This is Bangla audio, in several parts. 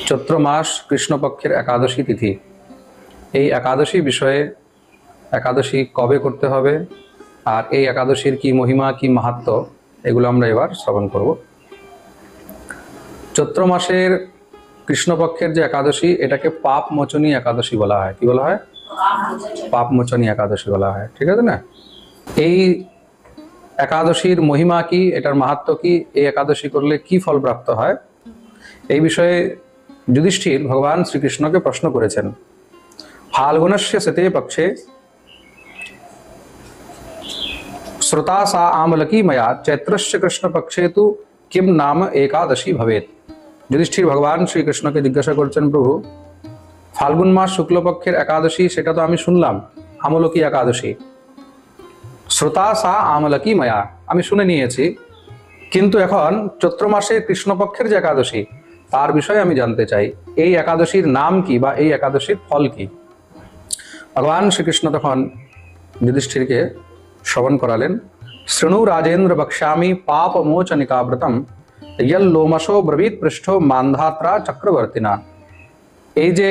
চৈত্র মাস কৃষ্ণপক্ষের একাদশী তিথি। এই একাদশী বিষয়ে একাদশী কবে করতে হবে আর এই একাদশীর কি মহিমা কি মাহাত্ম্য এগুলো আমরা এবার শ্রবণ করব। চৈত্র মাসের কৃষ্ণপক্ষের যে একাদশী এটাকে পাপ মোচনী একাদশী বলা হয়। কি বলা হয়? পাপ মোচনী একাদশী বলা হয়। ঠিক আছে না? এই একাদশীর মহিমা কি, এটার মাহাত্ম্য কি, এই একাদশী করলে কি ফল প্রাপ্ত হয়, এই বিষয়ে যুধিষ্ঠির ভগবান শ্রীকৃষ্ণকে প্রশ্ন করেছেন। ফাল্গুনস্য শতে পক্ষে শ্রুতা সা আমলকি ময়া চৈত্রস্য কৃষ্ণ পক্ষে তু কিম নাম একাদশী ভবেত। যুধিষ্ঠির ভগবান শ্রীকৃষ্ণকে জিজ্ঞাসা করছেন, প্রভু ফাল্গুন মাস শুক্লপক্ষের একাদশী সেটা তো আমি শুনলাম, আমলকি একাদশী। শ্রোতা সা আমলকি ময়া, আমি শুনে নিয়েছি, কিন্তু এখন চৈত্র মাসে কৃষ্ণপক্ষের যে একাদশী তার বিষয়ে আমি জানতে চাই, এই একাদশীর নাম কি বা এই একাদশীর ফল কি। ভগবান শ্রীকৃষ্ণ তখন যুধিষ্ঠিরকে শ্রবণ করালেন। শৃণু রাজেন্দ্র বক্ষ্যামি পাপ মোচনিকাব্রতম লোমসো ব্রবীত পৃষ্ঠ মান্ধাত্রা চক্রবর্তীনা। এই যে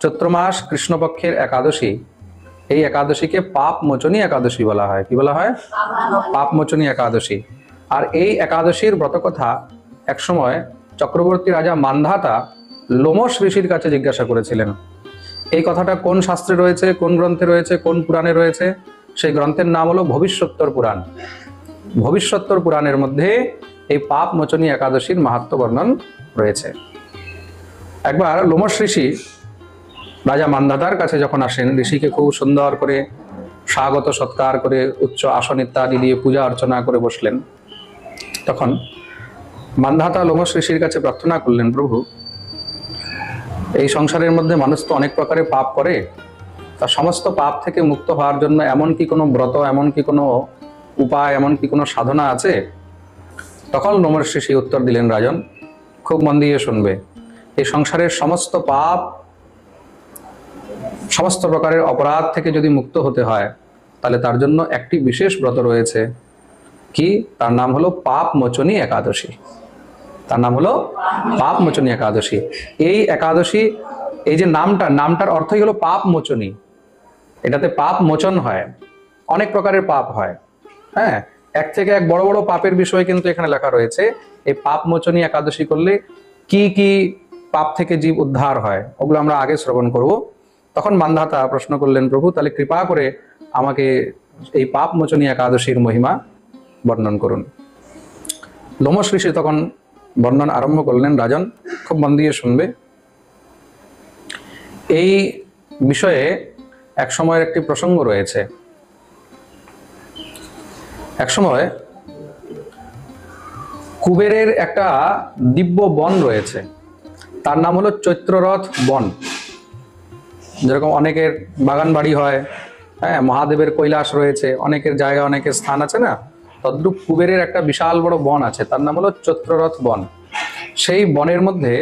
চৈত্র মাস কৃষ্ণপক্ষের একাদশী, এই একাদশীকে পাপ মোচনী একাদশী বলা হয়। কি বলা হয়? পাপ মোচনী একাদশী। আর এই একাদশীর ব্রতকথা একসময় চক্রবর্তী রাজা মান্ধাতা লোমস ঋষির কাছে জিজ্ঞাসা করেছিলেন। এই কথাটা কোন শাস্ত্রে রয়েছে, কোন গ্রন্থে রয়েছে, কোন পুরাণে রয়েছে? সেই গ্রন্থের নাম হলো ভবিষ্যোত্তর পুরাণ। ভবিষ্যোত্তর পুরাণের মধ্যে এই পাপ মোচনী একাদশীর মাহাত্ম্য বর্ণন রয়েছে। একবার লোমস ঋষি রাজা মান্ধাতার কাছে যখন আসেন, ঋষিকে খুব সুন্দর করে স্বাগত সৎকার করে উচ্চ আসন ইত্যাদি দিয়ে পূজা অর্চনা করে বসলেন। তখন মান্ধাতা লোমস ঋষির কাছে প্রার্থনা করলেন, প্রভু এই সংসারের মধ্যে মানুষ তো অনেক প্রকারে পাপ করে, তার সমস্ত পাপ থেকে মুক্ত হওয়ার জন্য এমন কি কোনো ব্রত, এমন কি কোনো উপায়, এমন কি কোনো সাধনা আছে? তখন লোমস ঋষি উত্তর দিলেন, রাজন খুব মন দিয়ে শুনবে, এই সংসারের সমস্ত পাপ, সমস্ত প্রকারের অপরাধ থেকে যদি মুক্ত হতে হয় তাহলে তার জন্য একটি বিশেষ ব্রত রয়েছে। কি? তার নাম হলো পাপ মোচনী একাদশী। তার নাম হলো পাপ মোচনী একাদশী। এই একাদশী, এই যে নামটার অর্থই হলো পাপ মোচনী। এটাতে পাপ মোচন হয়, অনেক প্রকারের পাপ হয়। হ্যাঁ, এক থেকে এক বড় বড় পাপের বিষয় কিন্তু এখানে লেখা রয়েছে। এই পাপ মোচনী একাদশী করলে কি কি পাপ থেকে জীব উদ্ধার হয় ওগুলো আমরা আগে শ্রবণ করব। তখন মান্ধাতা প্রশ্ন করলেন, প্রভু তাহলে কৃপা করে আমাকে এই পাপ মোচনী একাদশীর মহিমা বর্ণন করুন। লোমস ঋষি তখন বর্ণন আরম্ভ করলেন। রাজন খুব মন দিয়ে শুনবে। এই বিষয়ে এক সময়ের একটি প্রসঙ্গ রয়েছে। এক সময় কুবেরের একটা দিব্য বন রয়েছে, তার নাম হলো চৈত্ররথ বন। যেরকম অনেকের বাগান বাড়ি হয়, হ্যাঁ, মহাদেবের কৈলাস রয়েছে, অনেকের জায়গা অনেকের স্থান আছে না, তদ্রূপ কুবেরের একটা বিশাল বড় বন আছে, তার নাম হলো চৈত্ররথ বন। সেই বনের মধ্যে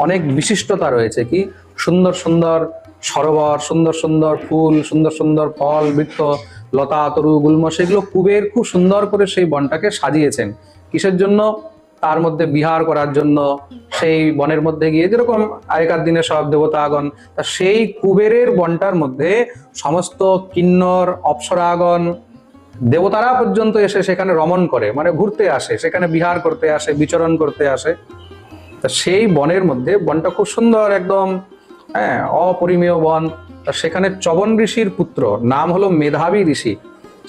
অনেক বিশিষ্টতা রয়েছে। কি? সুন্দর সুন্দর সরোবর, সুন্দর সুন্দর ফুল, সুন্দর সুন্দর ফল, বৃক্ষ, লতা, তরু, গুল্ম, সেগুলো কুবের খুব সুন্দর করে সেই বনটাকে সাজিয়েছেন। কিসের জন্য? তার মধ্যে বিহার করার জন্য। সেই বনের মধ্যে গিয়ে যেরকম আগেকার দিনে সব দেবতাগণ, তা সেই কুবেরের বনটার মধ্যে সমস্ত কিন্নর, অপ্সরাগণ, দেবতারা পর্যন্ত এসে সেখানে রমণ করে, মানে ঘুরতে আসে, সেখানে বিহার করতে আসে, বিচরণ করতে আসে। তা সেই বনের মধ্যে, বনটা খুব সুন্দর একদম, হ্যাঁ, অপরিমেয় বন। তা সেখানে চবন ঋষির পুত্র, নাম হলো মেধাবী ঋষি,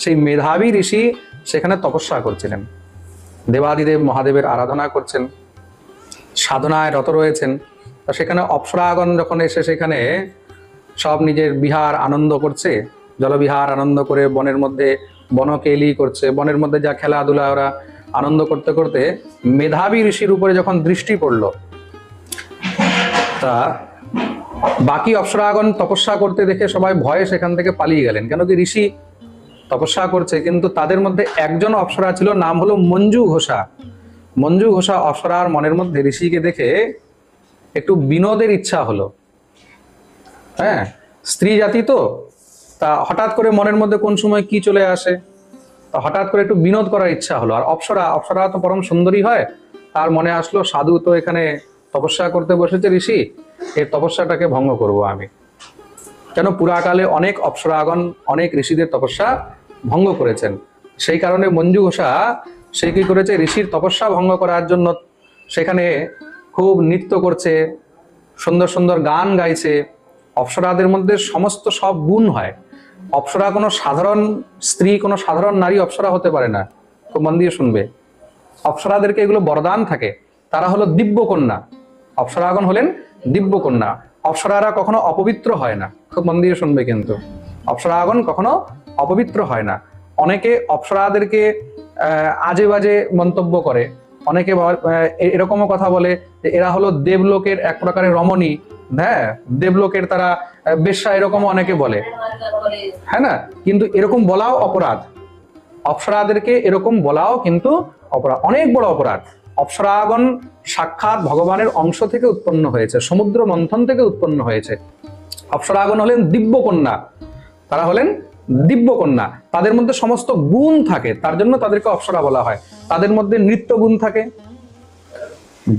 সেই মেধাবী ঋষি সেখানে তপস্যা করছিলেন, দেবাদিদেব মহাদেবের আরাধনা করছেন, সাধনায় রত রয়েছেন। তা সেখানে অপ্সরাগণ যখন এসে সেখানে সব নিজের বিহার আনন্দ করছে, জলবিহার আনন্দ করে বনের মধ্যে বনকেলি করছে, বনের মধ্যে যা খেলাধুলা ওরা আনন্দ করতে করতে মেধাবী ঋষির উপরে যখন দৃষ্টি পড়ল, তা বাকি অপ্সরাগণ তপস্যা করতে দেখে সবাই ভয়ে সেখান থেকে পালিয়ে গেলেন। কেন কি? ঋষি তপস্যা করছে। কিন্তু তাদের মধ্যে একজন অপ্সরা ছিল, নাম হলো মঞ্জু ঘোষা। মঞ্জু ঘোষা অপ্সরার মনের মধ্যে ঋষিকে দেখে একটু বিনোদের ইচ্ছা হলো। হ্যাঁ, স্ত্রী জাতি তো, তা হঠাৎ করে মনের মধ্যে কোন সময় কি চলে আসে, তা হঠাৎ করে একটু বিনোদ করার ইচ্ছা হলো। আর অপ্সরা তো পরম সুন্দরী হয়, তার মনে আসলো সাধু তো এখানে তপস্যা করতে বসেছে ঋষি, এই তপস্যাটাকে ভঙ্গ করব আমি। কেন পুরাকালে অনেক অপ্সরাগণ অনেক ঋষিদের তপস্যা ভঙ্গ করেছেন, সেই কারণে মঞ্জু ঘোষা সে কি করেছে, ঋষির তপস্যা ভঙ্গ করার জন্য সেখানে খুব নৃত্য করছে, সুন্দর সুন্দর গান গাইছে। অপ্সরাদের মধ্যে সমস্ত সব গুণ হয়। অপ্সরা কোনো সাধারণ স্ত্রী, কোনো সাধারণ নারী অপ্সরা হতে পারে না। খুব মন দিয়ে শুনবে, অপ্সরাদেরকে এগুলো বরদান থাকে। তারা হলো দিব্যকন্যা, অপ্সরাগণ হলেন দিব্যকন্যা। অপ্সরারা কখনো অপবিত্র হয় না, খুব মন দিয়ে শুনবে কিন্তু। অপ্সরাগণ কখনো অপবিত্র হয় না। অনেকে অপ্সরাদেরকে আজে বাজে মন্তব্য করে, অনেকে এরকমও কথা বলে যে এরা হলো দেবলোকের এক প্রকারের রমণী, হ্যাঁ, দেবলোকের তারা বেশ্যা, এরকমও অনেকে বলে, হ্যাঁ না? কিন্তু এরকম বলাও অপরাধ। অপ্সরাদেরকে এরকম বলাও কিন্তু অপরাধ, অনেক বড় অপরাধ। অপ্সরাগণ সাক্ষাৎ ভগবানের অংশ থেকে উৎপন্ন হয়েছে, সমুদ্র মন্থন থেকে উৎপন্ন হয়েছে। অপ্সরাগণ হলেন দিব্যকন্যা, তারা হলেন দিব্যকন্যা। তাদের মধ্যে সমস্ত গুণ থাকে, তার জন্য তাদেরকে অপ্সরা বলা হয়। তাদের মধ্যে নৃত্য গুণ থাকে,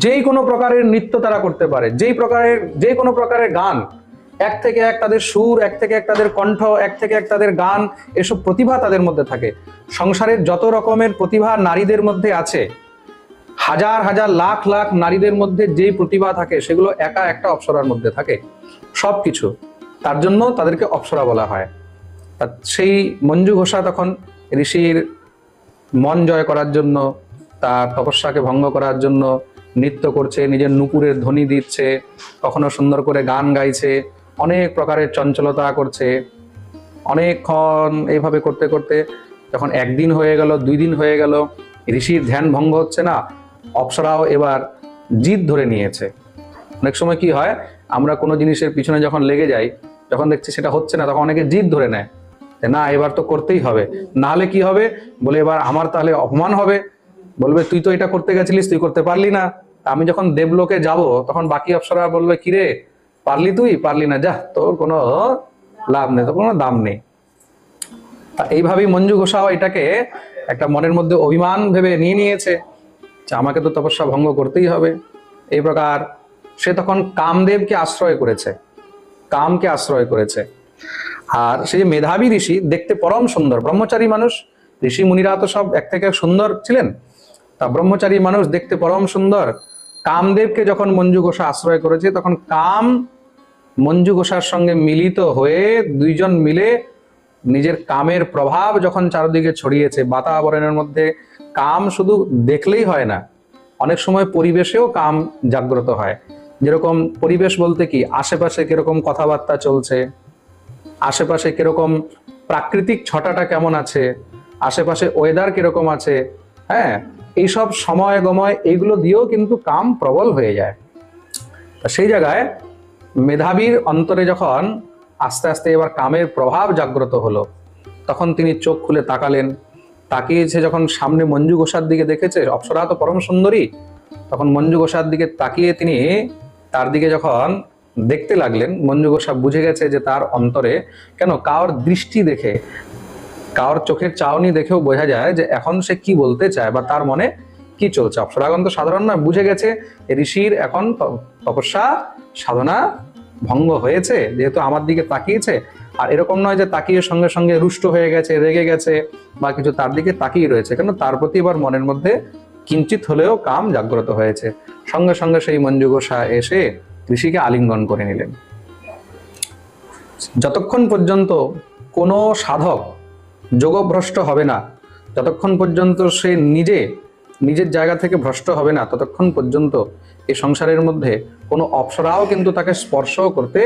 যেই কোনো প্রকারের নৃত্য তারা করতে পারে, যে কোনো প্রকারের গান, এক থেকে এক তাদের সুর, এক থেকে এক তাদের কণ্ঠ, এক থেকে এক তাদের গান, এসব প্রতিভা তাদের মধ্যে থাকে। সংসারের যত রকমের প্রতিভা নারীদের মধ্যে আছে, হাজার হাজার লাখ লাখ নারীদের মধ্যে যেই প্রতিভা থাকে, সেগুলো একা একটা অপ্সরার মধ্যে থাকে সবকিছু। তার জন্য তাদেরকে অপ্সরা বলা হয়। সেই মঞ্জু ঘোষা তখন ঋষির মন জয় করার জন্য, তার তপস্যাকে ভঙ্গ করার জন্য নৃত্য করছে, নিজের নুপুরের ধ্বনি দিচ্ছে, কখনো সুন্দর করে গান গাইছে, অনেক প্রকারের চঞ্চলতা করছে। অনেকক্ষণ এইভাবে করতে করতে যখন একদিন হয়ে গেল, 2 দিন হয়ে গেল, ঋষির ধ্যান ভঙ্গ হচ্ছে না, অপ্সরাও এবার জিদ ধরে নিয়েছে। অনেক সময় কি হয়, আমরা কোনো জিনিসের পিছনে যখন লেগে যাই, যখন দেখছি সেটা হচ্ছে না, তখন অনেকে জিদ ধরে নেয়, না এবার তো করতেই হবে, না হলে কি হবে, বলে এবার আমার তাহলে অপমান হবে, বলবে তুই তো এটা করতে গেছিলিস, তুই করতে পারলি না। আমি যখন দেবলোকে যাব, তখন বাকি অপ্সরা বলবে কিরে পারলি, তুই পারলি না, যা, তোর কোনো লাভ নেই, তোর কোনো দাম নেই। এইভাবেই মঞ্জু ঘোষাও এটাকে একটা মনের মধ্যে অভিমান ভেবে নিয়ে নিয়েছে যে আমাকে তো তপস্যা ভঙ্গ করতেই হবে। এই প্রকার সে তখন কামদেবকে আশ্রয় করেছে, কামকে আশ্রয় করেছে। আর সেই যে মেধাবী ঋষি, দেখতে পরম সুন্দর, ব্রহ্মচারী মানুষ, ঋষি মুনিরা তো সব এক থেকে সুন্দর ছিলেন, তা ব্রহ্মচারী মানুষ দেখতে পরম সুন্দর। কামদেবকে যখন মঞ্জু ঘোষা আশ্রয় করেছে, তখন কাম মঞ্জু ঘোষার সঙ্গে মিলিত হয়ে দুইজন মিলে নিজের কামের প্রভাব যখন চারদিকে ছড়িয়েছে বাতাবরণের মধ্যে, কাম শুধু দেখলেই হয় না, অনেক সময় পরিবেশেও কাম জাগ্রত হয়। যেরকম পরিবেশ বলতে কি, আশেপাশে কিরকম কথাবার্তা চলছে, আশেপাশে কিরকম প্রাকৃতিক ছটাটা কেমন আছে, আশেপাশে ওয়েদার কিরকম আছে, হ্যাঁ, এইসব সময় গময় এইগুলো দিয়েও কিন্তু কাম প্রবল হয়ে যায়। সেই জায়গায় মেধাবীর অন্তরে যখন আস্তে আস্তে এবার কামের প্রভাব জাগ্রত হলো, তখন তিনি চোখ খুলে তাকালেন। তাকিয়েছে যখন সামনে মঞ্জু ঘোষার দিকে দেখেছে, অপ্সরা তো পরম সুন্দরী, তখন মঞ্জু ঘোষার দিকে তাকিয়ে তিনি তার দিকে যখন দেখতে লাগলেন, মঞ্জু ঘোষা বুঝে গেছে যে তার অন্তরে, কেন কার দৃষ্টি দেখে, কার চোখের চাউনি দেখেও বোঝা যায় যে এখন সে কি বলতে চায় বা তার মনে কি চলছে। অপ্সরাগণ তো সাধারণ না, বুঝে গেছে ঋষির এখন তপস্যা সাধনা ভঙ্গ হয়েছে, যেহেতু আমার দিকে তাকিয়েছে। আর এরকম নয় যে তাকিয়ে সঙ্গে সঙ্গে রুষ্ট হয়ে গেছে, রেগে গেছে বা কিছু, তার দিকে তাকিয়ে রয়েছে, কেন তার প্রতি এবার মনের মধ্যে কিঞ্চিত হলেও কাম জাগ্রত হয়েছে। সঙ্গে সঙ্গে সেই মঞ্জু ঘোষা এসে ঋষিকে আলিঙ্গন করে নিলেন। যতক্ষণ পর্যন্ত কোনো সাধক যোগভ্রষ্ট হবে না, যতক্ষণ পর্যন্ত সে নিজের জায়গা থেকে ভ্রষ্ট হবে না, ততক্ষণ পর্যন্ত এই সংসারের মধ্যে কোনো অপ্সরাও কিন্তু তাকে স্পর্শ করতে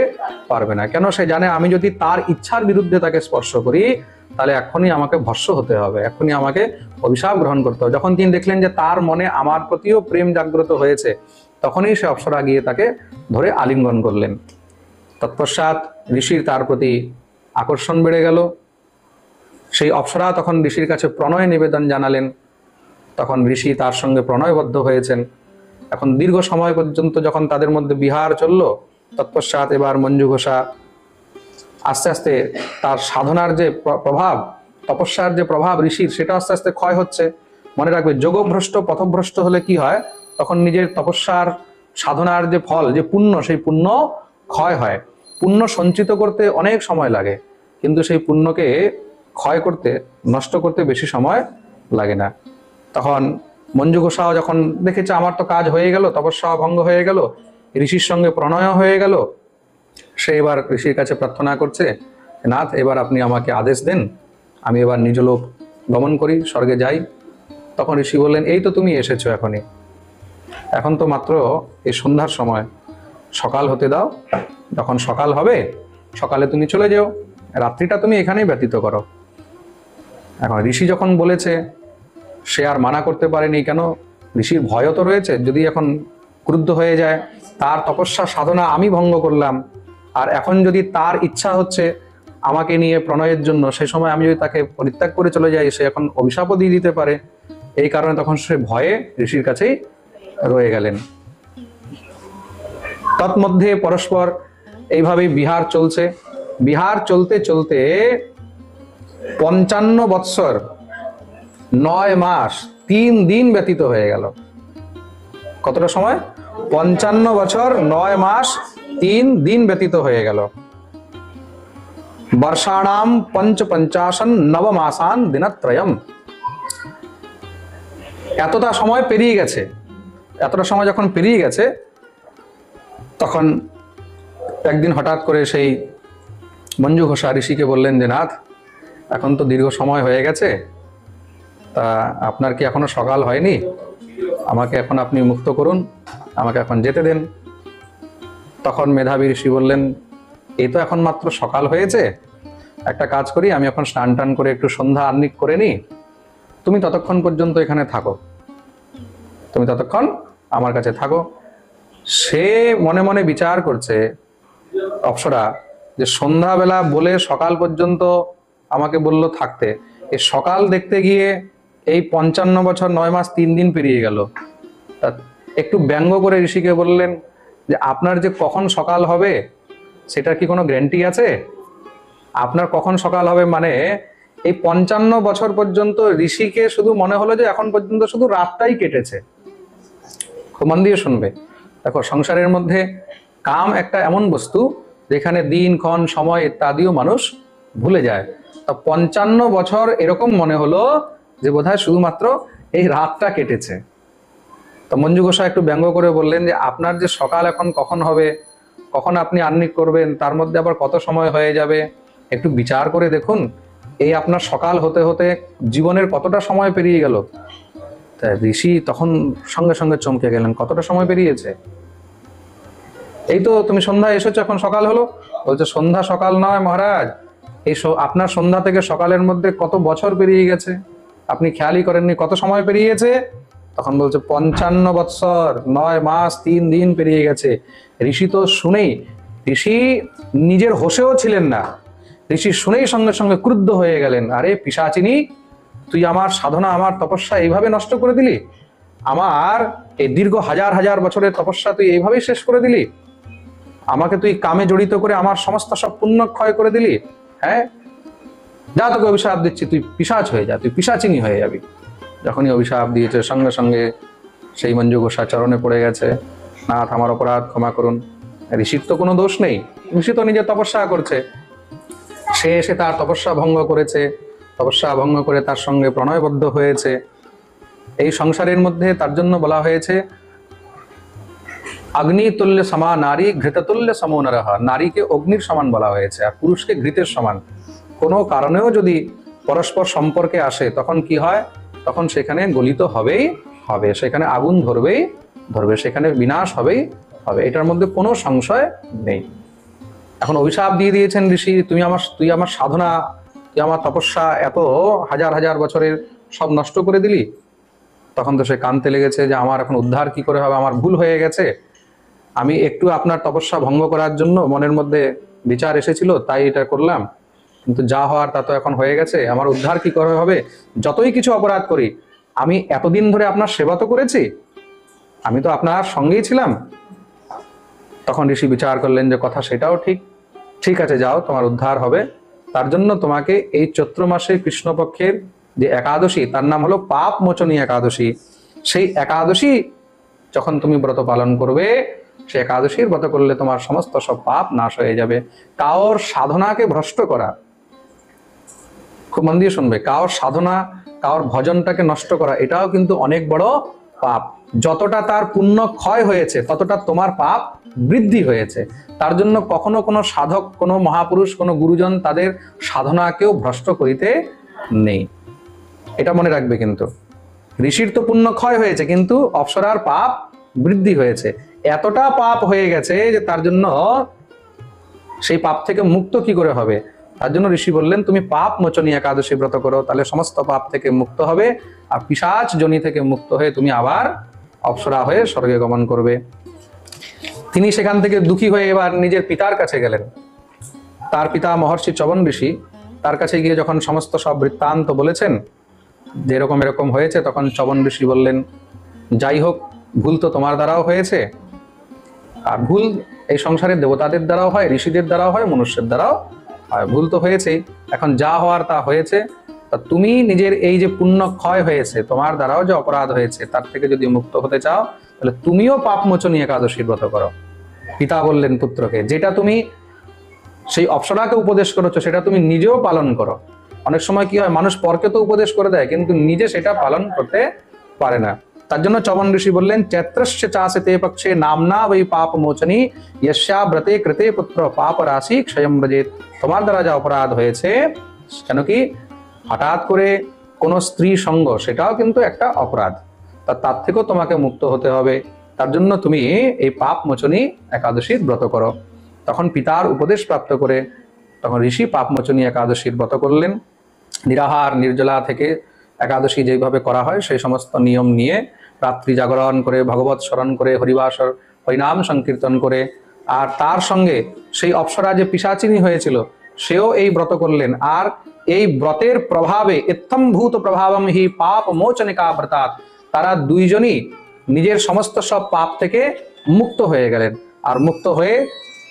পারবে না। কেন, সে জানে আমি যদি তার ইচ্ছার বিরুদ্ধে তাকে স্পর্শ করি, তাহলে এখনই আমাকে ভস্ম হতে হবে, এখনই আমাকে অভিশাপ গ্রহণ করতে হবে। যখন তিনি দেখলেন যে তার মনে আমার প্রতিও প্রেম জাগ্রত হয়েছে, তখনই সে অপ্সরা গিয়ে তাকে ধরে আলিঙ্গন করলেন। তৎপশ্চাৎ ঋষির তার প্রতি আকর্ষণ বেড়ে গেল। সেই অপ্সরা তখন ঋষির কাছে প্রণয় নিবেদন জানালেন, তখন ঋষি তার সঙ্গে প্রণয়বদ্ধ হয়েছেন। এখন দীর্ঘ সময় পর্যন্ত যখন তাদের মধ্যে বিহার চলল, তৎপশ্চাৎ এবার মঞ্জু ঘোষা আস্তে আস্তে তার সাধনার যে প্রভাব, তপস্যার যে প্রভাব ঋষির, সেটা আস্তে আস্তে ক্ষয় হচ্ছে। মনে রাখবে, যোগভ্রষ্ট পথভ্রষ্ট হলে কি হয়, তখন নিজের তপস্যার সাধনার যে ফল, যে পুণ্য, সেই পুণ্য ক্ষয় হয়। পুণ্য সঞ্চিত করতে অনেক সময় লাগে, কিন্তু সেই পুণ্যকে ক্ষয় করতে, নষ্ট করতে বেশি সময় লাগে না। তখন মঞ্জু ঘোষাও যখন দেখেছে আমার তো কাজ হয়ে গেল, তপস্যা ভঙ্গ হয়ে গেল, ঋষির সঙ্গে প্রণয় হয়ে গেল, সে এবার ঋষির কাছে প্রার্থনা করছে, নাথ এবার আপনি আমাকে আদেশ দেন, আমি এবার নিজ লোক গমন করি, স্বর্গে যাই। তখন ঋষি বললেন, এই তো তুমি এসেছো এখনই, এখন তো মাত্র এই সন্ধ্যার সময়, সকাল হতে দাও, যখন সকাল হবে সকালে তুমি চলে যেও, রাত্রিটা তুমি এখানেই ব্যতীত করো। এখন ঋষি যখন বলেছে, সে আর মানা করতে পারেনি। কেন? ঋষির ভয়ও তো রয়েছে, যদি এখন ক্রুদ্ধ হয়ে যায়, তার তপস্যা সাধনা আমি ভঙ্গ করলাম, আর এখন যদি তার ইচ্ছা হচ্ছে আমাকে নিয়ে প্রণয়ের জন্য, সেই সময় আমি যদি তাকে পরিত্যাগ করে চলে যাই, সে এখন অভিশাপও দিয়ে দিতে পারে। এই কারণে তখন সে ভয়ে ঋষির কাছেই রয়ে গেলেন। তৎমধ্যে পরস্পর এইভাবেই বিহার চলছে। বিহার চলতে চলতে 55 বৎসর 9 মাস 3 দিন ব্যতীত হয়ে গেল। কতটা সময়? 55 বছর 9 মাস 3 দিন ব্যতীত হয়ে গেল। বর্ষাণাম পঞ্চপঞ্চাশন নবমাসান দিনত্রয়ম। এতটা সময় পেরিয়ে গেছে। এতটা সময় যখন পেরিয়ে গেছে, তখন একদিন হঠাৎ করে সেই মঞ্জু ঘোষা ঋষিকে বললেন যে, নাথ এখন তো দীর্ঘ সময় হয়ে গেছে, তা আপনার কি এখনো সকাল হয়নি? আমাকে এখন আপনি মুক্ত করুন, আমাকে এখন যেতে দেন। তখন মেধাবী ঋষি বললেন, এই তো এখন মাত্র সকাল হয়েছে, একটা কাজ করি, আমি এখন স্নান টান করে একটু সন্ধ্যা আহ্নিক করে নিই, তুমি ততক্ষণ পর্যন্ত এখানে থাকো, তুমি ততক্ষণ আমার কাছে থাকো। সে মনে মনে বিচার করছে অপ্সরা, যে সন্ধ্যাবেলা বলে সকাল পর্যন্ত আমাকে বলল থাকতে, এই সকাল দেখতে গিয়ে এই 55 বছর 9 মাস 3 দিন পেরিয়ে গেল। তা একটু ব্যঙ্গ করে ঋষিকে বললেন যে, আপনার যে কখন সকাল হবে সেটার কি কোনো গ্যারান্টি আছে? আপনার কখন সকাল হবে মানে এই 55 বছর পর্যন্ত ঋষিকে শুধু মনে হলো যে এখন পর্যন্ত শুধু রাতটাই কেটেছে। খুব মন দিয়ে শুনবে। দেখো, সংসারের মধ্যে কাম একটা এমন বস্তু যেখানে দিন ক্ষণ সময় ইত্যাদিও মানুষ ভুলে যায়। তা 55 বছর এরকম মনে হলো যে বোধহয় শুধুমাত্র এই রাতটা কেটেছে। তো মঞ্জু ঘোষা একটু ব্যঙ্গ করে বললেন যে, আপনার যে সকাল এখন কখন হবে, কখন আপনি আহ্নিক করবেন, তার মধ্যে আবার কত সময় হয়ে যাবে, একটু বিচার করে দেখুন। এই আপনার সকাল হতে হতে জীবনের কতটা সময় পেরিয়ে গেল। তা ঋষি তখন সঙ্গে সঙ্গে চমকে গেলেন, কতটা সময় পেরিয়েছে? এই তো তুমি সন্ধ্যা এসেছো, এখন সকাল হলো। বলছে, সন্ধ্যা সকাল নয় মহারাজ, এই আপনার সন্ধ্যা থেকে সকালের মধ্যে কত বছর পেরিয়ে গেছে, আপনি খেয়ালই করেননি কত সময় পেরিয়ে গেছে। তখন বলছে 55 বৎসর 9 মাস 3 দিন পেরিয়ে গেছে। ঋষি তো শুনেই, ঋষি নিজের হোশেও ছিলেন না, ঋষি শুনেই সঙ্গে সঙ্গে ক্রুদ্ধ হয়ে গেলেন। আরে পিশাচিনী, তুই আমার সাধনা, আমার তপস্যা এইভাবে নষ্ট করে দিলি, আমার এই দীর্ঘ হাজার হাজার বছরের তপস্যা তুই এইভাবেই শেষ করে দিলি, আমাকে তুই কামে জড়িত করে আমার সমস্ত সব পুণ্য ক্ষয় করে দিলি। হ্যাঁ, যা, তোকে অভিশাপ দিচ্ছি, তুই পিশাচ হয়ে যা, তুই পিশাচিনী হয়ে যাবি। যখনই অভিশাপ দিয়েছে, সঙ্গে সঙ্গে সেই মঞ্জু ঘোষা চরণে পড়ে গেছে, নাথ আমার অপরাধ ক্ষমা করুন। ঋষির তো কোনো দোষ নেই, ঋষি তো নিজে তপস্যা করছে, সে এসে তার তপস্যা ভঙ্গ করেছে, তপস্যা ভঙ্গ করে তার সঙ্গে প্রণয়বদ্ধ হয়েছে। এই সংসারের মধ্যে তার জন্য বলা হয়েছে, অগ্নিতুল্য সমা নারী, ঘৃততুল্য সমো নরঃ। নারীকে অগ্নির সমান বলা হয়েছে, আর পুরুষকে ঘৃতের সমান। কোনো কারণেও যদি পরস্পর সম্পর্কে আসে, তখন কি হয়? তখন সেখানে গলিত হবেই হবে, সেখানে আগুন ধরবেই ধরবে, সেখানে বিনাশ হবেই হবে, এটার মধ্যে কোনো সংশয় নেই। এখন অভিশাপ দিয়ে দিয়েছেন ঋষি, তুই আমার সাধনা, তুই আমার তপস্যা এত হাজার হাজার বছরের সব নষ্ট করে দিলি। তখন তো সে কাঁদতে লেগেছে যে, আমার এখন উদ্ধার কি করে হবে, আমার ভুল হয়ে গেছে, আমি একটু আপনার তপস্যা ভঙ্গ করার জন্য মনের মধ্যে বিচার এসেছিল, তাই এটা করলাম, কিন্তু যা হওয়ার তা তো এখন হয়ে গেছে, আমার উদ্ধার কি করে হবে? যতই কিছু অপরাধ করি, আমি এতদিন ধরে আপনার সেবা তো করেছি, আমি তো আপনার সঙ্গেই ছিলাম। তখন ঋষি বিচার করলেন যে, কথা সেটাও ঠিক, ঠিক আছে, যাও, তোমার উদ্ধার হবে। তার জন্য তোমাকে এই চৈত্র মাসে কৃষ্ণপক্ষের যে একাদশী, তার নাম হলো পাপ মোচনী একাদশী, সেই একাদশী যখন তুমি ব্রত পালন করবে, সে একাদশীর ব্রত করলে তোমার সমস্ত সব পাপ নাশ হয়ে যাবে। কাওর সাধনাকে ভ্রষ্ট করা, খুব মন দিয়ে শুনবে, কাওর সাধনা, কাওর ভজনটাকে নষ্ট করা, এটাও কিন্তু অনেক বড় পাপ। যতটা তার পুণ্য ক্ষয় হয়েছে ততটা তোমার পাপ বৃদ্ধি হয়েছে। তার জন্য কখনো কোনো সাধক, কোনো মহাপুরুষ, কোনো গুরুজন তাদের সাধনাকেও ভ্রষ্ট করিতে নেই, এটা মনে রাখবে। কিন্তু ঋষির তো পুণ্য ক্ষয় হয়েছে, কিন্তু অপ্সরার পাপ বৃদ্ধি হয়েছে। এতটা পাপ হয়ে গেছে যে তার জন্য সেই পাপ থেকে মুক্ত কি করে হবে, তার জন্য ঋষি বললেন তুমি পাপ মোচনী একাদশী ব্রত করো, তাহলে সমস্ত পাপ থেকে মুক্ত হবে, আর পিশাচ যোনি থেকে মুক্ত হয়ে তুমি আবার অপ্সরা হয়ে স্বর্গে গমন করবে। তিনি সেখান থেকে দুঃখী হয়ে এবার নিজের পিতার কাছে গেলেন। তার পিতা মহর্ষি চ্যবন ঋষি, তার কাছে গিয়ে যখন সমস্ত সব বৃত্তান্ত বলেছেন যে এরকম এরকম হয়েছে, তখন চ্যবন ঋষি বললেন, যাই হোক, ভুল তো তোমার দ্বারাও হয়েছে, আর ভুল এই সংসারের দেবতাদের দ্বারাও হয়, ঋষিদের দ্বারাও হয়, মনুষ্যের দ্বারাও হয়, ভুল তো হয়েছেই। এখন যা হওয়ার তা হয়েছে, তা তুমি নিজের এই যে পুণ্য ক্ষয় হয়েছে, তোমার দ্বারাও যে অপরাধ হয়েছে, তার থেকে যদি মুক্ত হতে চাও, তাহলে তুমিও পাপ মোচনী একাদশীর ব্রত করো। পিতা বললেন পুত্রকে, যেটা তুমি সেই অপ্সরাকে উপদেশ করেছো সেটা তুমি নিজেও পালন করো। অনেক সময় কি হয়, মানুষ পরকে তো উপদেশ করে দেয়, কিন্তু নিজে সেটা পালন করতে পারে না। তার জন্য চ্যবন ঋষি বললেন, চৈত্রস্য চাসে তে পক্ষে নামনা বৈ পাপ মোচনী যস্যা ব্রতে কৃতে পুত্র পাপ রাশি ক্ষয়ম ব্রজেত। তোমার দ্বারা যা অপরাধ হয়েছে, কেন কি হঠাৎ করে কোনো স্ত্রী সঙ্গ, সেটাও কিন্তু একটা অপরাধ, তার থেকেও তোমাকে মুক্ত হতে হবে। তার জন্য তুমি এই পাপ মোচনী একাদশীর ব্রত করো। তখন পিতার উপদেশ প্রাপ্ত করে তখন ঋষি পাপ মোচনী একাদশীর ব্রত করলেন। নিরাহার নির্জলা থেকে একাদশী যেভাবে করা হয় সেই সমস্ত নিয়ম নিয়ে রাত্রি জাগরণ করে, ভগবত স্মরণ করে, হরিবাসর হরিনাম সংকীর্তন করে, আর তার সঙ্গে সেই অপ্সরা যে পিশাচিনী হয়েছিল সেও এই ব্রত করলেন। আর এই ব্রতের প্রভাবে ইত্থম্ভূত প্রভাবম হি পাপ মোচনিকা ব্রতাৎ, তারা দুইজনই নিজের সমস্ত সব পাপ থেকে মুক্ত হয়ে গেলেন। আর মুক্ত হয়ে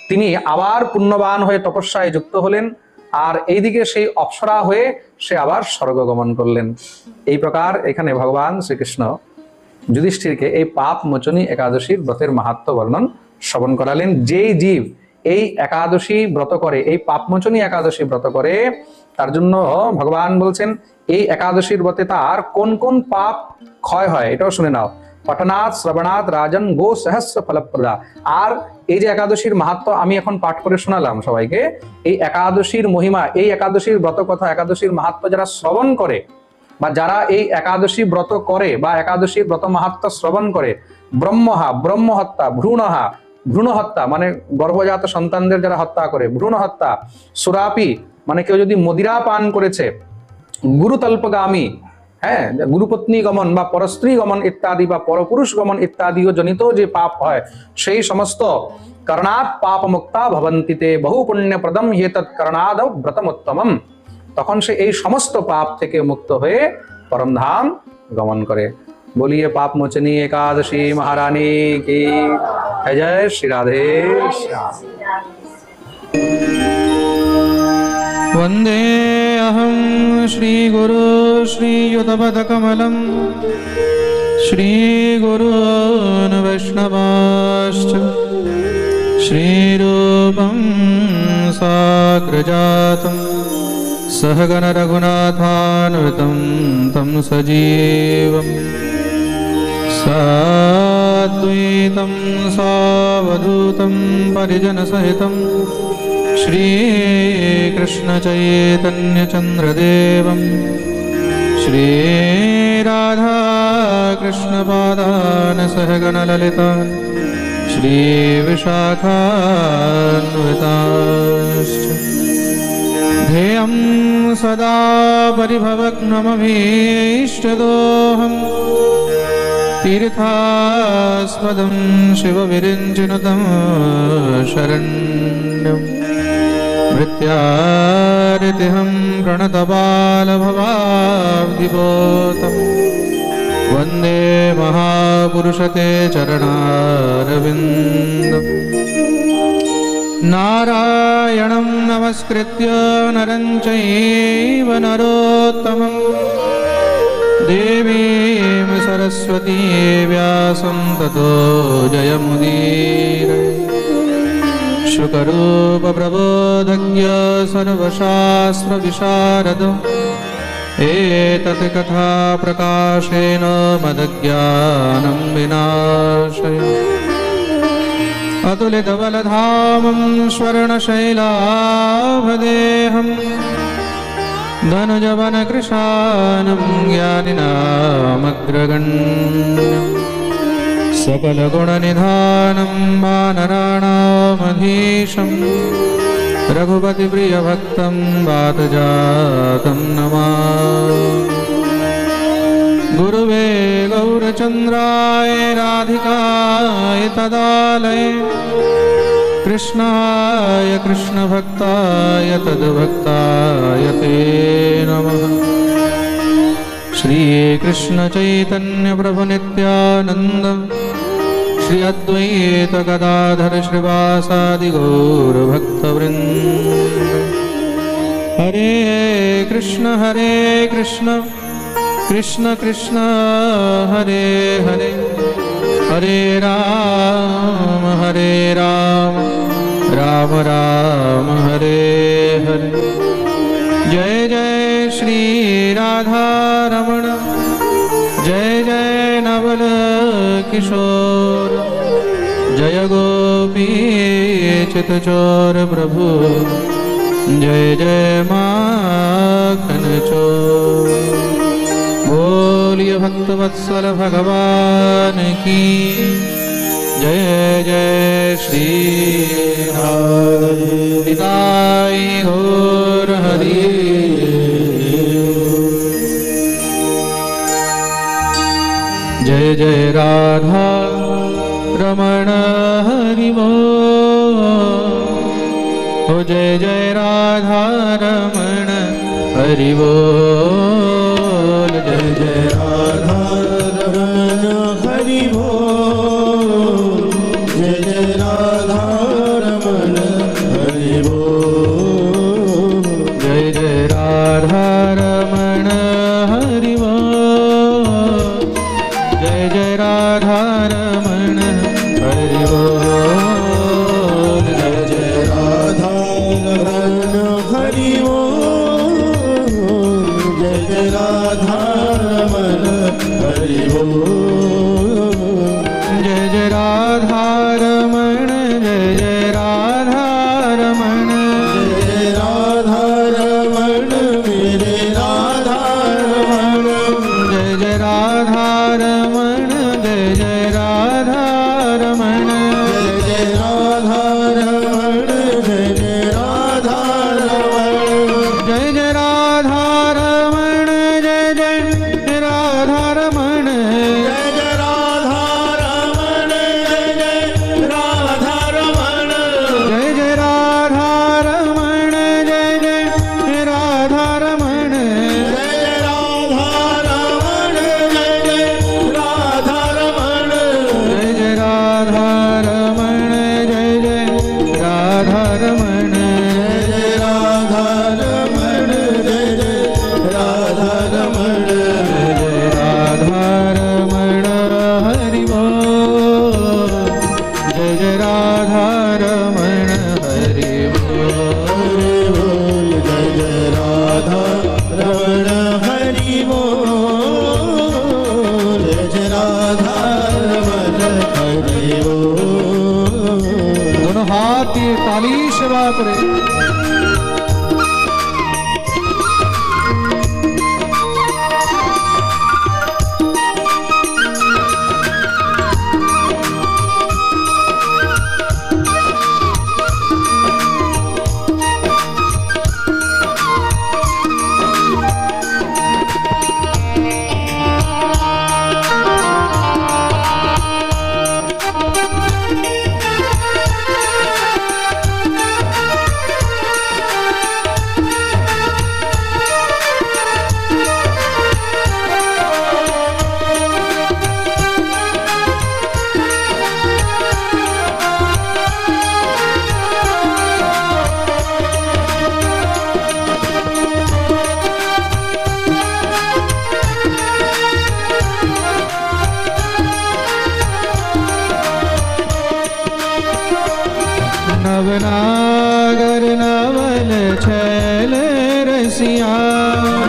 তিনি আবার পুণ্যবান হয়ে তপস্যায় যুক্ত হলেন, আর এইদিকে সেই অপ্সরা হয়ে সে আবার স্বর্গ গমন করলেন। এই প্রকার এখানে ভগবান শ্রীকৃষ্ণ যুধিষ্ঠিরকে এই পাপ মোচনী একাদশীর ব্রতের মাহাত্ম্য বর্ণন শ্রবণ করালেন। যেই জীব এই একাদশী ব্রত করে, এই পাপ মোচনী একাদশী ব্রত করে, তার জন্য ভগবান বলছেন এই একাদশীর ব্রতে তার কোন কোন পাপ ক্ষয় হয়, এটাও শুনে নাও। পঠনাৎ শ্রবণাৎ রাজন গো সহস্র ফলপ্রদা। আর এই যে একাদশীর মাহাত্ম্য আমি এখন পাঠ করে শোনালাম সবাইকে, এই একাদশীর মহিমা, এই একাদশীর ব্রত কথা, একাদশীর মাহাত্ম্য যারা শ্রবণ করে, বা যারা এই একাদশী ব্রত করে বা একাদশীর ব্রত মাহাত্ম্য শ্রবণ করে, ব্রহ্মহা ব্রহ্ম হত্যা, ভ্রূণহা ভ্রূণ হত্যা মানে গর্ভজাত সন্তানদের যারা হত্যা করে, ভ্রূণ হত্যা, সুরাপি মানে কেউ যদি মদিরা পান করেছে, গুরুতল্পগামী, হ্যাঁ, গুরুপত্নী গমন বা পরস্ত্রী গমন ইত্যাদি বা পরপুরুষ গমন ইত্যাদিও জনিত যে পাপ হয়, সেই সমস্ত করণাৎ পাপ মুক্তা ভবন্তিতে বহু পুণ্যপ্রদম হেতৎ করণাদ ব্রতমোত্তমম। তখন সে এই সমস্ত পাপ থেকে মুক্ত হয়ে পরমধাম গমন করে। বলিয়ে পাপ মোচনী একাদশী মহারানী কি জয়। শ্রী রাধে শ্যাম। वन्दे अहं श्रीगुरु श्रीयुतपदकमलं श्रीगुरून् वैष्णवाश्च श्रीरूपं साग्रजातं सहगण रघुनाथान्वितं तं सजीवं साद्वैतं सावधूतं परिजनसहितं श्रीकृष्ण चैतन्य चन्द्रदेवं श्रीराधा कृष्ण पादान् सहगण ललितान् श्रीविशाखान्विताश्च ध्येयं सदा परिभवग्नमभीष्टदोहं तीर्थास्पदं शिवविरिञ्चिनुतं शरण्यम् मृत्यारितिहं प्रणतबालभवाब्धिपोतं वन्दे महापुरुषते चरणारविन्दं। नारायणं नमस्कृत्य नरं चैव नरोत्तमं देवीं सरस्वतीं सरस्वती व्यासं ततो जयमुदीरये शुकरूपप्रबोधज्ञ सर्वशास्त्रविशारद एतत् कथा प्रकाशेन मदज्ञानं विनाशय अतुलितबलधामं स्वर्णशैलाभदेहं धनुजवनकृशानं ज्ञानिनामग्रगण्यं सकलगुणनिधानं वानराणामधीशं रघुपतिप्रियभक्तं वातजातं नमामि गुरुवे गौरचन्द्राय राधिकाय तदालये कृष्णाय कृष्णभक्ताय तद्भक्ताय ते नमः श्रीकृष्णचैतन्यप्रभुनित्यानन्द श्री अद्वैत गदाधर श्रीवासादि गौरभक्तवृन्द हरे कृष्ण कृष्ण कृष्ण हरे हरे हरे राम राम राम हरे हरे जय जय श्री राधा रमण जय जय नवल किशोर जय गोपी चितचोर प्रभु जय जय माखन चोर बोलिए भक्तवत्सल भगवान की जय जय श्री हरि गौर हरि जय जय राधा रमण हरि बोल हो जय जय राधा रमण हरि बोल जय जय राधा रमण हरि बोल जय जय राधा रमण हरि बोल जय जय राधा रमण हरि बोल जय जय राधा रमण हरि बोल जय जय राधा रमण हरि बोल जय जय राधा रमण हरि बोल जय जय राधा रमण जय जय राधा रमण जय राधा रमण मेरे राधा रमण जय जय राधा रमण जय जय राधा रमण जय राधा रमण जय जय राधा रमण जय जय राधा रमण जय जय राधा रमण जय जय राधा रमण जय जय राधा रमण जय जय राधा रमण जय जय राधा रमण जय जय राधा रमण जय जय राधा रमण जय जय राधा रमण जय जय राधा रमण जय जय राधा रमण जय जय राधा रमण जय राधा रमण हरि बोल जय जय राधा रमण हरि बोल जय जय राधा रमण हरि बोल जय जय राधा रमण हरि बोल दोनों हाथ ये ताली सेवा करे नवनागर नवल छैल रसिया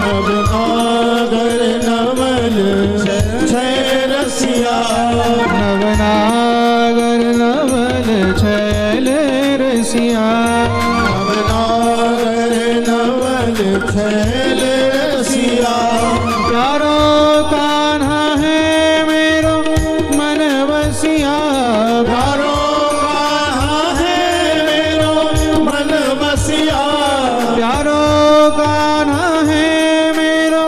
नवनागर नवल छैल रसिया नवनागर नवल छैल रसिया नवनागर नवल छैल रसिया प्यारो कान्हा है मेरो मन बसिया प्यारो कान्हा है मेरो मन बसिया प्यारो कान्हा है मेरो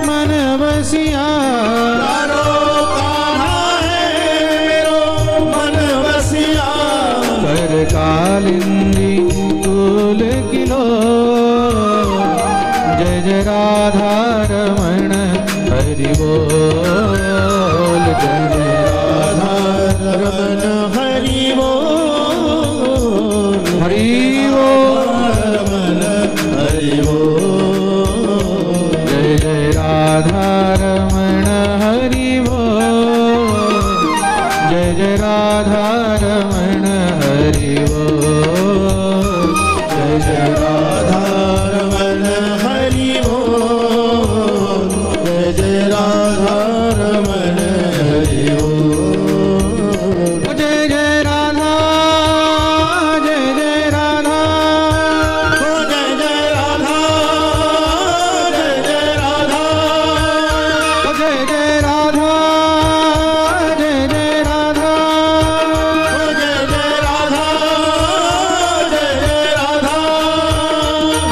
मन बसिया प्यारो कान्हा है मेरो मन बसिया कर कालिंदी कुल किलो जय जय राधा रमण हरि बोल जय जय राधा रमण हरि बोल हरि बोल रमण हरि बोल जय जय राधा रमण हरि बोल जय जय राधा रमण हरि बोल जय जय राधा रमण हरि बोल जय जय राधा रमण हरि बोल जय जय राधा जय जय राधा ओ जय जय राधा जय जय राधा जय जय राधा जय जय राधा ओ जय जय राधा जय जय राधा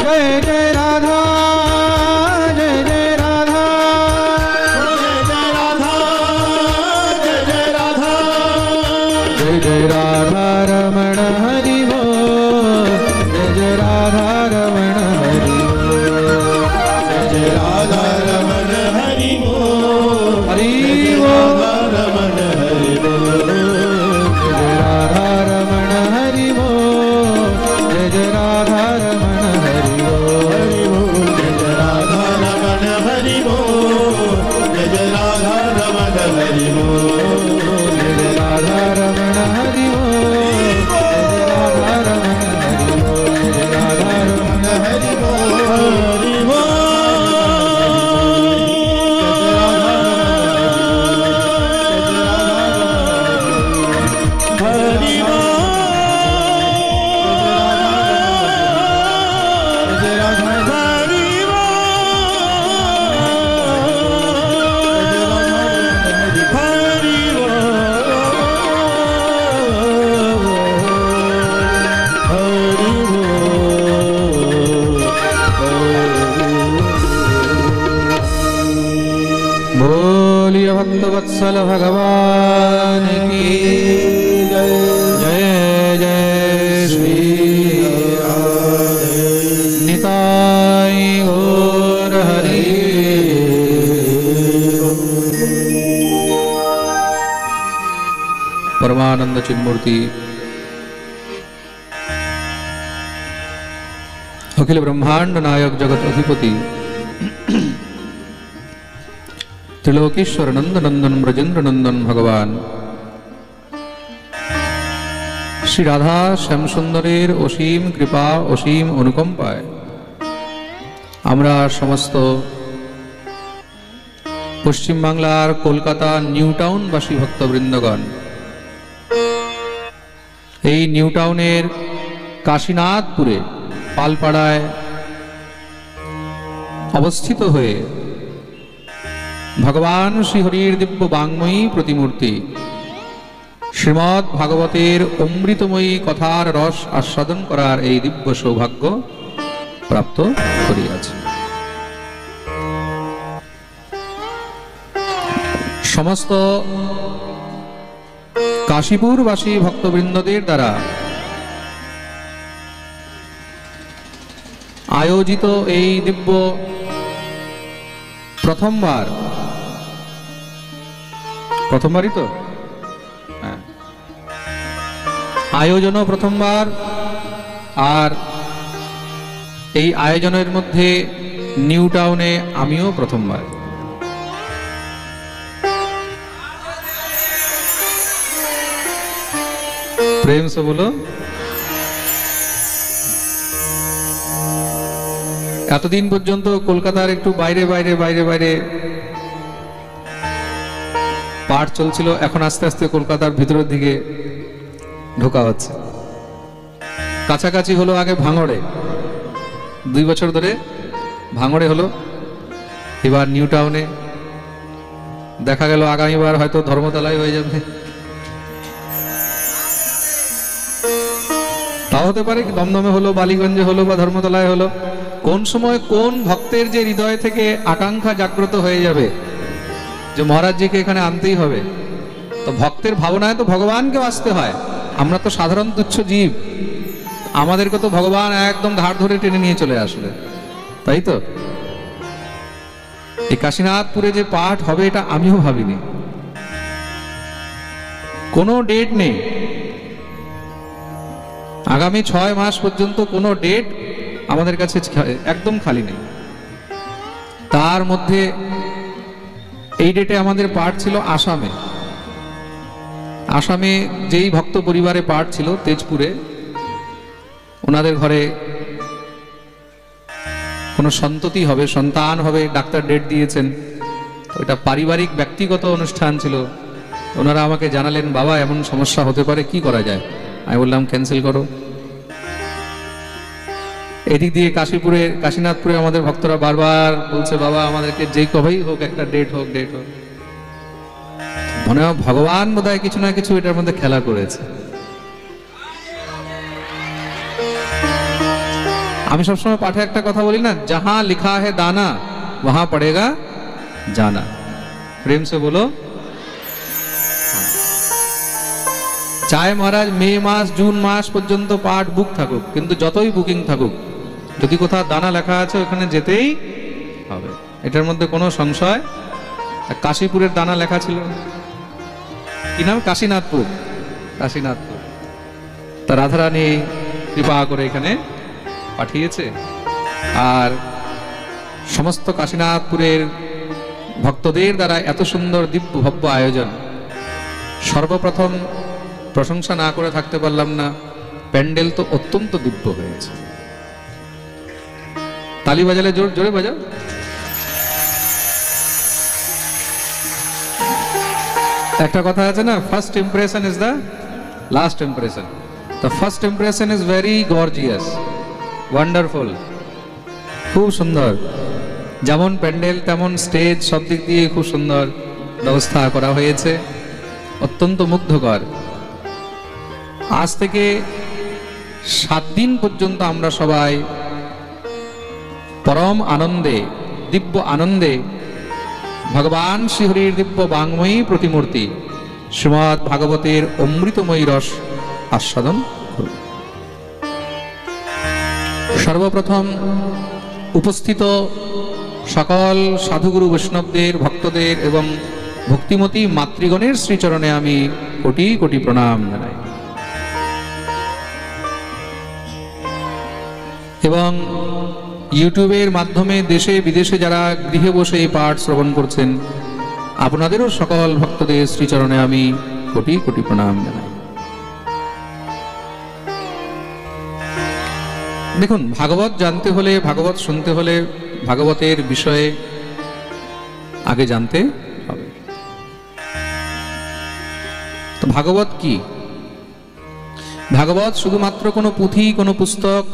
जय जय राधा जय जय राधा ओ जय जय राधा जय जय राधा जय जय राधा रमण हरि बोल जय जय राधा रमण हरि बोल जय जय राधा रमण हरि बोल हरि जय बोल राधा रमण हरि बोल जय जय राधा रमण हरि बोल जय जय राधा रमण हरि बोल हरि बोल जय जय राधा रमण हरि बोल जय जय राधा रमण हरि बोल जय जय राधा रमण हरि बोल जय जय राधा रमण हरि बोल जय राधा रमण हरि बोल हरि बोल हरि बोलिए भक्तवत्सल भगवान की जय जय श्री निताई गौर हरि परमानंद चिन्मूर्ति अखिल ब्रह्मांड नायक जगत अधिपति त्रिलोकेश्वर नंद नंदन ब्रजेंद्र नंदन भगवान श्री राधा श्याम सुंदरेर অসীম কৃপা অসীম অনুকম্পায় আমরা সমস্ত পশ্চিম বাংলার কলকাতা নিউ টাউনবাসী ভক্তবৃন্দগণ এই নিউ টাউনের কাশীনাথপুরে পালপাড়ায় অবস্থিত হয়ে ভগবান শ্রীহরির দিব্য বাংময়ী প্রতিমূর্তি শ্রীমদ্ ভাগবতের অমৃতময়ী কথার রস আস্বাদন করার এই দিব্য সৌভাগ্য প্রাপ্ত করিয়াছে। সমস্ত কাশীপুরবাসী ভক্তবৃন্দদের দ্বারা আয়োজিত এই দিব্য প্রথমবারই তো আয়োজনও প্রথমবার, আর এই আয়োজনের মধ্যে নিউ টাউনে আমিও প্রথমবার। प्रेम से बोलो এতদিন পর্যন্ত কলকাতার একটু বাইরে বাইরে বাইরে বাইরে পাঠ চলছিল, এখন আস্তে আস্তে কলকাতার ভিতরের দিকে ঢোকা হচ্ছে। কাছাকাছি হলো আগে ভাঙড়ে, 2 বছর ধরে ভাঙড়ে হলো, এবার নিউ টাউনে, দেখা গেল আগামীবার হয়তো ধর্মতলায় হয়ে যাবে। তাও হতে পারে দমদমে হলো, বালিগঞ্জে হলো বা ধর্মতলায় হলো। কোন সময় কোন ভক্তের যে হৃদয় থেকে আকাঙ্ক্ষা জাগ্রত হয়ে যাবে যে মহারাজজিকে এখানে আনতেই হবে, তো ভক্তের ভাবনায় তো ভগবানকেও আসতে হয়। আমরা তো সাধারণ তুচ্ছ জীব, আমাদেরকে তো ভগবান একদম ধার ধরে টেনে নিয়ে চলে আসবে, তাই তো? এই কাশীনাথপুরে যে পাঠ হবে এটা আমিও ভাবিনি, কোনো ডেট নেই, আগামী 6 মাস পর্যন্ত কোনো ডেট আমাদের কাছে একদম খালি নেই। তার মধ্যে এই ডেটে আমাদের পাঠ ছিল আসামে। আসামে যেই ভক্ত পরিবারে পাঠ ছিল তেজপুরে, ওনাদের ঘরে কোনো সন্ততি হবে, সন্তান হবে, ডাক্তার ডেট দিয়েছেন। তো এটা পারিবারিক ব্যক্তিগত অনুষ্ঠান ছিল। ওনারা আমাকে জানালেন, বাবা এমন সমস্যা হতে পারে, কি করা যায়? আমি বললাম ক্যান্সেল করো। এদিক দিয়ে কাশীনাথপুরে আমাদের ভক্তরা বারবার বলছে, বাবা আমাদেরকে যে কবেই হোক একটা ডেট হোক, ডেট হোক। মনে হয় ভগবান বোধহয় কিছু না কিছু এটার মধ্যে খেলা করেছে। আমি সবসময় পাঠে একটা কথা বলি না, जहां लिखा है दाना वहां पड़ेगा जाना। प्रेम से बोलो। চায় মহারাজ মে মাস জুন মাস পর্যন্ত পাঠ বুক থাকুক, কিন্তু যতই বুকিং থাকুক, যদি কোথাও দানা লেখা আছে ওখানে যেতেই হবে, এটার মধ্যে কোনো সংশয়। কাশীপুরের দানা লেখা ছিল, কি নাম? কাশীনাথপুর। কাশীনাথপুর তা রাধারানী কৃপা করে এখানে পাঠিয়েছে। আর সমস্ত কাশীনাথপুরের ভক্তদের দ্বারা এত সুন্দর দিব্য ভব্য আয়োজন। সর্বপ্রথম প্রশংসা না করে থাকতে পারলাম না, প্যান্ডেল তো অত্যন্ত দিব্য হয়েছে। তালি বাজালে জোরে বাজাও। একটা কথা আছে না, first impression is the last impression. The first impression is very gorgeous, wonderful, খুব সুন্দর। যেমন প্যান্ডেল তেমন স্টেজ, সব দিক দিয়ে খুব সুন্দর ব্যবস্থা করা হয়েছে, অত্যন্ত মুগ্ধকর। আজ থেকে 7 দিন পর্যন্ত আমরা সবাই পরম আনন্দে, দিব্য আনন্দে ভগবান শ্রীহরির দিব্য বাংময়ী প্রতিমূর্তি শ্রীমদ্ ভাগবতের অমৃতময়ী রস আস্বাদন করব। সর্বপ্রথম উপস্থিত সকল সাধুগুরু বৈষ্ণবদের, ভক্তদের এবং ভক্তিমতী মাতৃগণের শ্রীচরণে আমি কোটি কোটি প্রণাম জানাই। এবং ইউটিউবের মাধ্যমে দেশে বিদেশে যারা গৃহে বসে এই পাঠ শ্রবণ করছেন, আপনাদেরও সকল ভক্তদের শ্রীচরণে আমি কোটি কোটি প্রণাম জানাই। দেখুন, ভাগবত জানতে হলে, ভাগবত শুনতে হলে ভাগবতের বিষয়ে আগে জানতে হবে। তো ভাগবত কি? ভাগবত শুধুমাত্র কোনো পুঁথি, কোনো পুস্তক,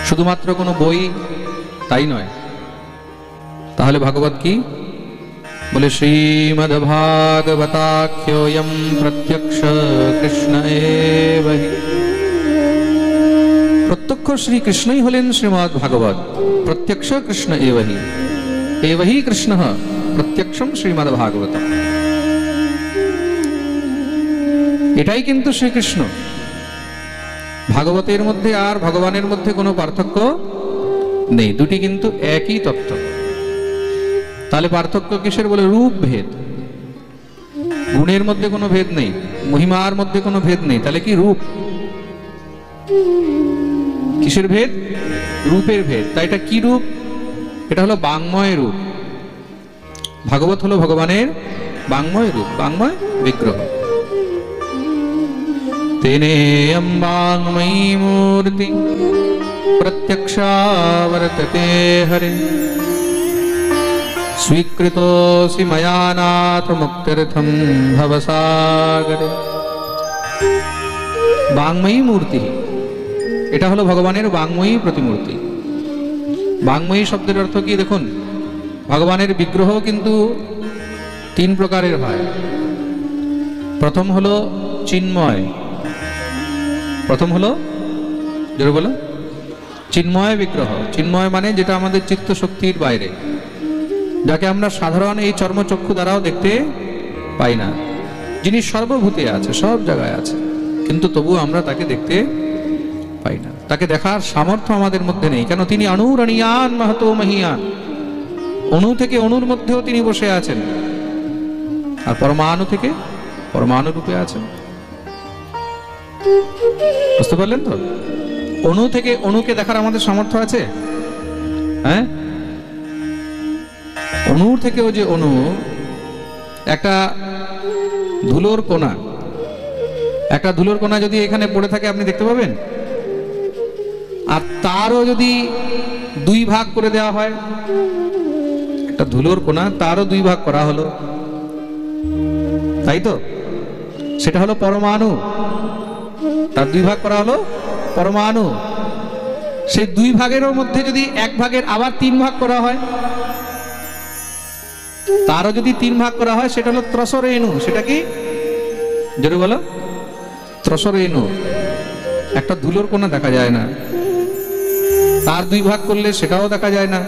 শুধুমাত্র কোনো বই, তাই নয়। তাহলে ভাগবত কি? বলে শ্রীমদ্ ভাগবতাখ্যোয়ম প্রত্যক্ষ কৃষ্ণ এব হি। প্রত্যক্ষ শ্রী কৃষ্ণই হলেন শ্রীমদ্ ভাগবত, প্রত্যক্ষ কৃষ্ণ এব হি, এব হি কৃষ্ণ প্রত্যক্ষম শ্রীমদ্ ভাগবতম। এটাই কিন্তু শ্রীকৃষ্ণ। ভাগবতের মধ্যে আর ভগবানের মধ্যে কোনো পার্থক্য নেই, দুটি কিন্তু একই তত্ত্ব। তাহলে পার্থক্য কিসের? বলে রূপ ভেদ। গুণের মধ্যে কোনো ভেদ নেই, মহিমার মধ্যে কোনো ভেদ নেই, তাহলে কি রূপ? কিসের ভেদ? রূপের ভেদ। তাই এটা কি রূপ? এটা হলো বাংময় রূপ। ভাগবত হলো ভগবানের বাংময় রূপ, বাংময় বিগ্রহ। तेनेयं वाङ्मयी मूर्ति प्रत्यक्षावर्तते हरे स्वीकृतोऽसि मया नाथ मुक्त्यर्थं भवसागरे। বাংময়ী মূর্তি, এটা হলো ভগবানের বাংময়ী প্রতিমূর্তি। বাংময়ী শব্দের অর্থ কি দেখুন, ভগবানের বিগ্রহ কিন্তু তিন প্রকারের হয়। প্রথম হলো চিন্ময়, প্রথম হলো জোরে বলো চিন্ময় বিগ্রহ। চিন্ময় মানে যেটা আমাদের চিত্ত শক্তির বাইরে, যাকে আমরা সাধারণ এই চর্মচক্ষু দ্বারাও দেখতে পাই না, যিনি সর্বভূতে আছে, সব জায়গায় আছে, কিন্তু তবু আমরা তাকে দেখতে পাই না। তাকে দেখার সামর্থ্য আমাদের মধ্যে নেই, কেন তিনি অণুরণীয়ান মাহাতো মহিয়ান। অণু থেকে অণুর মধ্যেও তিনি বসে আছেন, আর পরমাণু থেকে পরমাণু রূপে আছেন। বুঝতে পারলেন তো? অণু থেকে অণুকে দেখার আমাদের সামর্থ্য আছে? হ্যাঁ, অণুর থেকেও যে অণু, একটা ধুলোর কণা, একটা ধুলোর কণা যদি এখানে পড়ে থাকে আপনি দেখতে পাবেন? আর তারও যদি দুই ভাগ করে দেওয়া হয়, একটা ধুলোর কণা তারও দুই ভাগ করা হলো, তাই তো? সেটা হলো পরমাণু, তার দুই ভাগ করা হলো পরমাণু। সেই দুই ভাগের মধ্যে যদি এক ভাগের আবার তিন ভাগ করা হয়, তারও যদি তিন ভাগ করা হয়, সেটা হলো ত্রসরেণু। সেটা কি জোরে বলো? ত্রসরেণু। একটা ধুলোর কণা দেখা যায় না, তার দুই ভাগ করলে সেটাও দেখা যায় না,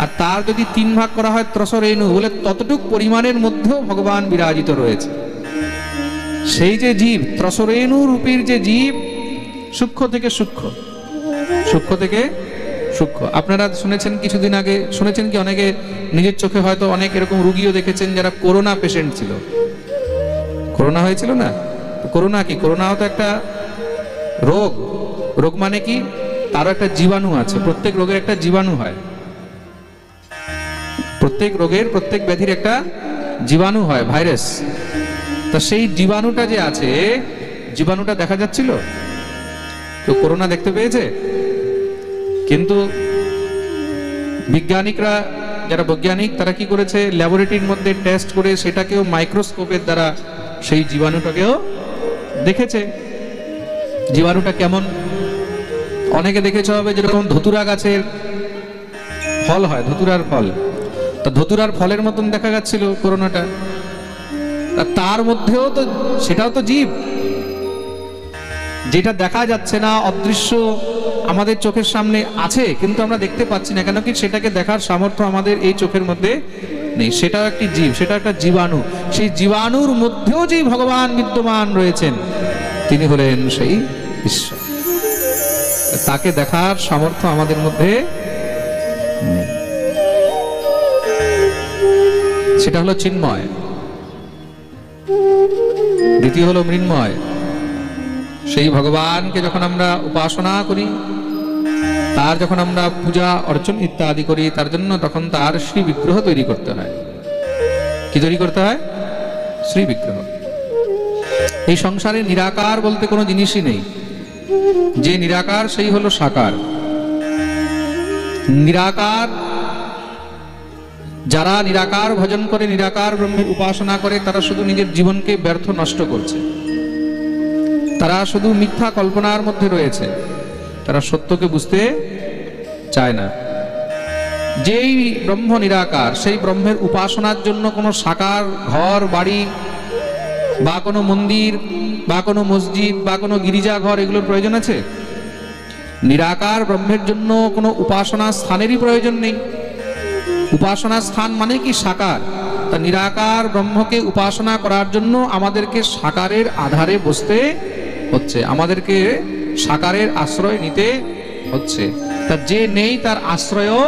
আর তার যদি তিন ভাগ করা হয় ত্রসরেণু বলে, ততটুক পরিমাণের মধ্যেও ভগবান বিরাজিত রয়েছে। সেই যে জীব, ত্রসরেণু রূপীর যে জীব, সূক্ষ্ম থেকে সূক্ষ্ম, সূক্ষ্ম থেকে সূক্ষ্ম। আপনারা শুনেছেন কিছুদিন আগে, শুনেছেন কি অনেকে নিজের চোখে হয়তো অনেক এরকম রুগীও দেখেছেন যারা করোনা পেশেন্ট ছিল। করোনা হয়েছিল না? করোনা কি? করোনাও তো একটা রোগ। রোগ মানে কি? তারও একটা জীবাণু আছে। প্রত্যেক রোগের একটা জীবাণু হয়, প্রত্যেক রোগের, প্রত্যেক ব্যাধির একটা জীবাণু হয়, ভাইরাস। তা সেই জীবাণুটা যে আছে, জীবাণুটা দেখা যাচ্ছিল তো করোনা দেখতে পেয়েছে, কিন্তু বিজ্ঞানিকরা, যারা বৈজ্ঞানিক, তারা কি করেছে, ল্যাবরেটরির মধ্যে টেস্ট করে সেটাকেও মাইক্রোস্কোপের দ্বারা সেই জীবাণুটাকেও দেখেছে। জীবাণুটা কেমন অনেকে দেখেছে হবে, যেরকম ধতুরা গাছের ফল হয়, ধতুরার ফল, তা ধতুরার ফলের মতন দেখা যাচ্ছিল করোনাটা। তার মধ্যেও তো, সেটাও তো জীব, যেটা দেখা যাচ্ছে না, অদৃশ্য, আমাদের চোখের সামনে আছে কিন্তু আমরা দেখতে পাচ্ছি না, কেন কি? সেটাকে দেখার সামর্থ্য আমাদের এই চোখের মধ্যে নেই। সেটাও একটি জীব, সেটা একটা জীবাণু। সেই জীবাণুর মধ্যেও যে ভগবান বিদ্যমান রয়েছেন, তিনি হলেন সেই ঈশ্বর। তাকে দেখার সামর্থ্য আমাদের মধ্যে নেই। সেটা হলো চিন্ময়। দ্বিতীয় হলো মৃন্ময়। সেই ভগবানকে যখন আমরা উপাসনা করি, তার যখন আমরা পূজা অর্চন ইত্যাদি করি, তার জন্য তখন তার শ্রী বিগ্রহ তৈরি করতে হয়। কি তৈরি করতে হয়? শ্রী বিগ্রহ। এই সংসারে নিরাকার বলতে কোনো জিনিসই নেই। যে নিরাকার সেই হলো সাকার। নিরাকার, যারা নিরাকার ভজন করে, নিরাকার ব্রহ্মের উপাসনা করে, তারা শুধু নিজের জীবনকে ব্যর্থ নষ্ট করছে। তারা শুধু মিথ্যা কল্পনার মধ্যে রয়েছে, তারা সত্যকে বুঝতে চায় না। যেই ব্রহ্ম নিরাকার, সেই ব্রহ্মের উপাসনার জন্য কোনো সাকার ঘর বাড়ি বা কোনো মন্দির বা কোনো মসজিদ বা কোনো গির্জা ঘর, এগুলোর প্রয়োজন আছে? নিরাকার ব্রহ্মের জন্য কোনো উপাসনা স্থানেরই প্রয়োজন নেই। উপাসনা স্থান মানে কি? সাকার। তা নিরাকার ব্রহ্মকে উপাসনা করার জন্য আমাদেরকে সাকারের আধারে বসতে হচ্ছে, আমাদেরকে সাকারের আশ্রয় নিতে হচ্ছে। তা যে নেই তার আশ্রয়ও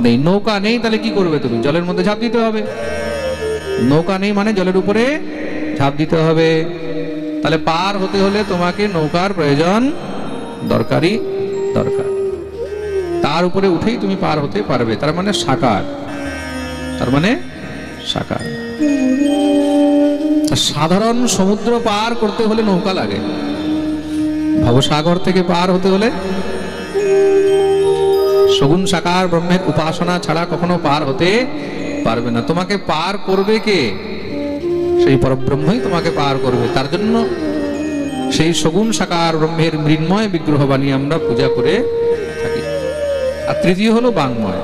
নেই। নৌকা নেই, তাহলে কি করবে তুমি? জলের মধ্যে ঝাঁপ দিতে হবে। নৌকা নেই মানে জলের উপরে ঝাঁপ দিতে হবে। তাহলে পার হতে হলে তোমাকে নৌকার প্রয়োজন, দরকার। তার উপরে উঠেই তুমি পার হতে পারবে। তার মানে সাকার, তার মানে সাকার। সাধারণ সমুদ্র পার করতে হলে নৌকা লাগে, ভবসাগর থেকে পার হতে হলে সগুণ সাকার ব্রহ্মের উপাসনা ছাড়া কখনো পার হতে পারবে না। তোমাকে পার করবে কে? সেই পরব্রহ্মই তোমাকে পার করবে। তার জন্য সেই সগুণ সাকার ব্রহ্মের মৃন্ময় বিগ্রহ বানিয়ে আমরা পূজা করে থাকি। আর তৃতীয় হলো বাংময়।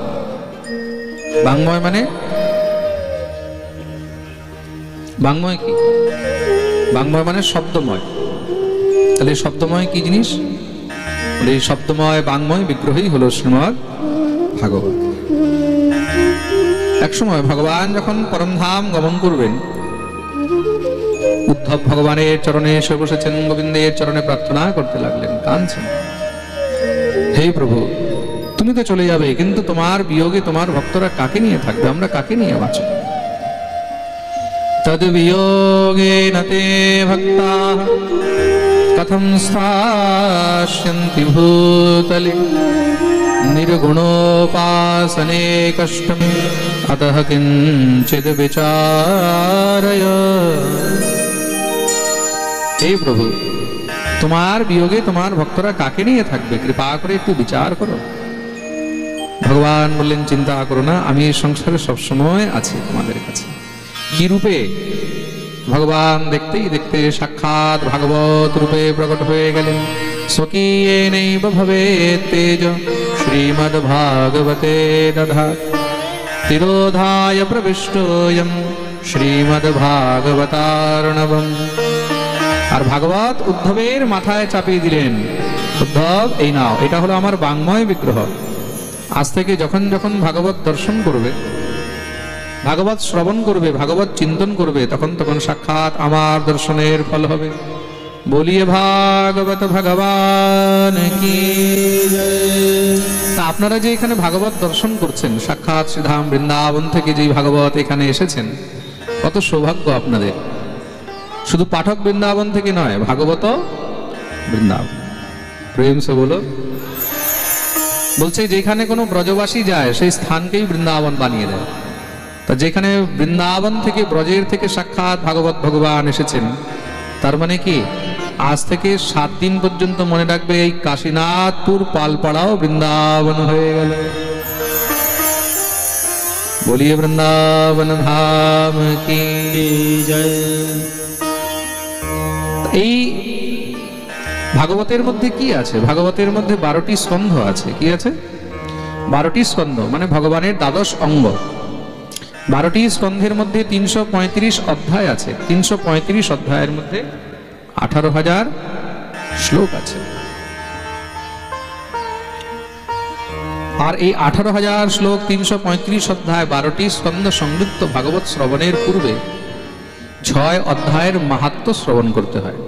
বাংময় মানে বাংময় কি? বাংময় মানে শব্দময়। তাহলে শব্দময় কি জিনিস? এই শব্দময় বাংময় বিগ্রহই হলো শ্রীমদ্ ভাগবত। একসময় ভগবান যখন পরমধাম গমন করবেন, উদ্ধব ভগবানের চরণে এসে বসেছেন, গোবিন্দের চরণে প্রার্থনা করতে লাগলেন, কাঁদছেন, হে প্রভু তুমি তো চলে যাবে, কিন্তু তোমার বিয়োগে তোমার ভক্তরা কাকে নিয়ে থাকবে? আমরা কাকে নিয়ে বাঁচব? তদ বিয়োগে নতে ভক্তা কথম স্থাস্যন্তি ভূতলে নির্গুণোপাসনে কষ্টম অতঃ কিঞ্চিৎ বিচারয়। হে প্রভু, তোমার বিয়োগে তোমার ভক্তরা কাকে নিয়ে থাকবে? কৃপা করে একটু বিচার করো। ভগবান বললেন, চিন্তা করো না, আমি এই সংসারে সবসময় আছি তোমাদের কাছে। কি রূপে? ভগবান দেখতেই দেখতে সাক্ষাৎ ভাগবত রূপে প্রকট হয়ে গেলেন। স্বকীয়েনৈব ভবেৎ তেজ শ্রীমদ্ ভাগবতে দধাত তিরোধায় প্রবিষ্টোऽয়ং শ্রীমদ্ ভাগবতার্ণবম। আর ভাগবত উদ্ধবের মাথায় চাপিয়ে দিলেন, উদ্ধব এই নাও, এটা হলো আমার বাংময় বিগ্রহ। আজ থেকে যখন যখন ভাগবত দর্শন করবে, ভাগবত শ্রবণ করবে, ভাগবত চিন্তন করবে, তখন তখন সাক্ষাৎ আমার দর্শনের ফল হবে। বলিয়ে ভাগবত ভগবান কি জয়। তা আপনারা যে এখানে ভাগবত দর্শন করছেন, সাক্ষাৎ শ্রীধাম বৃন্দাবন থেকে যে ভাগবত এখানে এসেছেন, কত সৌভাগ্য আপনাদের। শুধু পাঠক বৃন্দাবন থেকে নয়, ভাগবত বৃন্দাবন। প্রেম সে বলো। বলছে যেখানে কোনো ব্রজবাসী যায়, সেই স্থানকেই বৃন্দাবন বানিয়ে দেয়। তা যেখানে বৃন্দাবন থেকে, ব্রজের থেকে সাক্ষাৎ ভাগবত ভগবান এসেছেন, তার মানে কি আজ থেকে 7 দিন পর্যন্ত মনে রাখবে, এই কাশীনাথপুর পালপাড়াও বৃন্দাবন হয়ে গেল। বলিয়ে বৃন্দাবন ধাম কি জয়। এই ভাগবতের মধ্যে কি আছে? ভাগবতের মধ্যে 12টি স্কন্ধ আছে। কি আছে? 12টি স্কন্ধ মানে ভগবানের দ্বাদশ অঙ্গ। 12টি স্কন্ধের মধ্যে 335 অধ্যায় আছে। 335 অধ্যায়ের মধ্যে 18,000 শ্লোক আছে। আর এই 18,000 শ্লোক, 335 অধ্যায়, 12টি স্কন্ধ সংযুক্ত ভাগবত শ্রবণের পূর্বে 6 অধ্যায়ের মাহাত্ম্য শ্রবণ করতে হয়।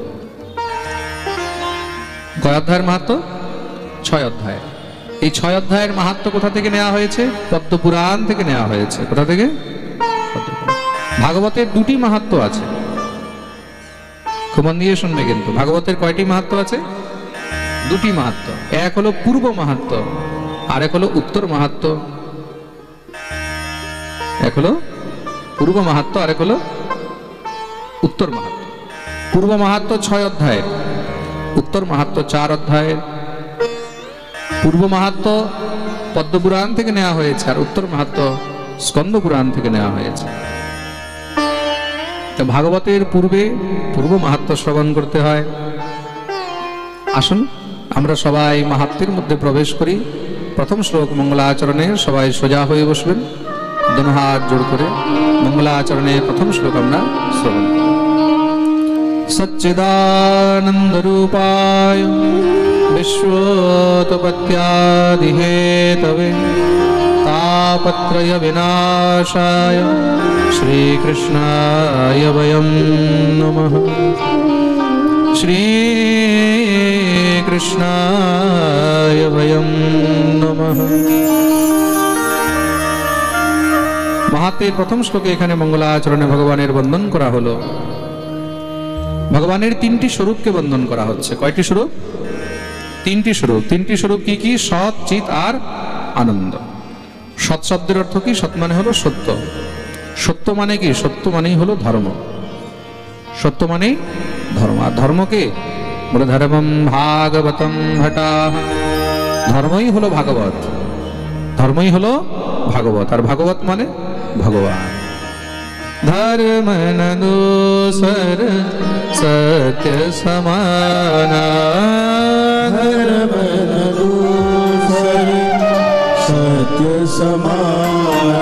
কয় অধ্যায়ের মাহাত্ম্য? 6 অধ্যায়। এই 6 অধ্যায়ের মাহাত্ম্য কোথা থেকে নেওয়া হয়েছে? পদ্মপুরাণ থেকে নেওয়া হয়েছে। কোথা থেকে? ভাগবতের 2টি মাহাত্ম্য আছে, খুব মন দিয়ে শুনবে কিন্তু। ভাগবতের কয়টি মাহাত্ম্য আছে? 2টি মাহাত্ম্য। এক হলো পূর্ব মাহাত্ম্য, আর এক হলো উত্তর মাহাত্ম্য। এক হলো পূর্ব মাহাত্ম্য, আর এক হলো উত্তর মাহাত্ম্য। পূর্ব মাহাত্ম্য 6 অধ্যায়, উত্তর মাহাত্ম্য 4 অধ্যায়ের। পূর্ব মাহাত্ম্য পদ্মপুরাণ থেকে নেওয়া হয়েছে, আর উত্তর মাহাত্ম্য স্কন্দ পুরাণ থেকে নেওয়া হয়েছে। তো ভাগবতের পূর্বে পূর্ব মাহাত্ম্য শ্রবণ করতে হয়। আসুন আমরা সবাই মাহাত্ম্যের মধ্যে প্রবেশ করি। প্রথম শ্লোক মঙ্গলাচরণে সবাই সোজা হয়ে বসবেন, দোনো হাত জোড় করে মঙ্গলাচরণে প্রথম শ্লোক আমরা শ্রবণ করি। সচ্চিদানন্দরূপায় विश्वोत्पत्त्यादिहेतवे तापत्रय विनाशाय श्रीकृष्णाय वयं नमः। श्रीकृष्णाय वयं नमः। মাহাত্ম্যের প্রথম শ্লোকে এখানে মঙ্গলাচরণে ভগবানের বন্দন করা হলো। ভগবানের 3টি স্বরূপকে বন্দন করা হচ্ছে। কয়টি স্বরূপ? 3টি স্বরূপ। 3টি স্বরূপ কি কি? সৎ, চিৎ আর আনন্দ। সৎ শব্দের অর্থ কি? সৎ মানে হলো সত্য। সত্য মানে কি? সত্য মানেই হলো ধর্ম। সত্য মানেই ধর্ম। আর ধর্মকে বলে ধর্মম ভাগবতম ঘটা। ধর্মই হলো ভাগবত। ধর্মই হলো ভাগবত, আর ভাগবত মানে ভগবান। ধর্ম নদূসর সত্য সমানা, धर्म न दूसर सत्य समान,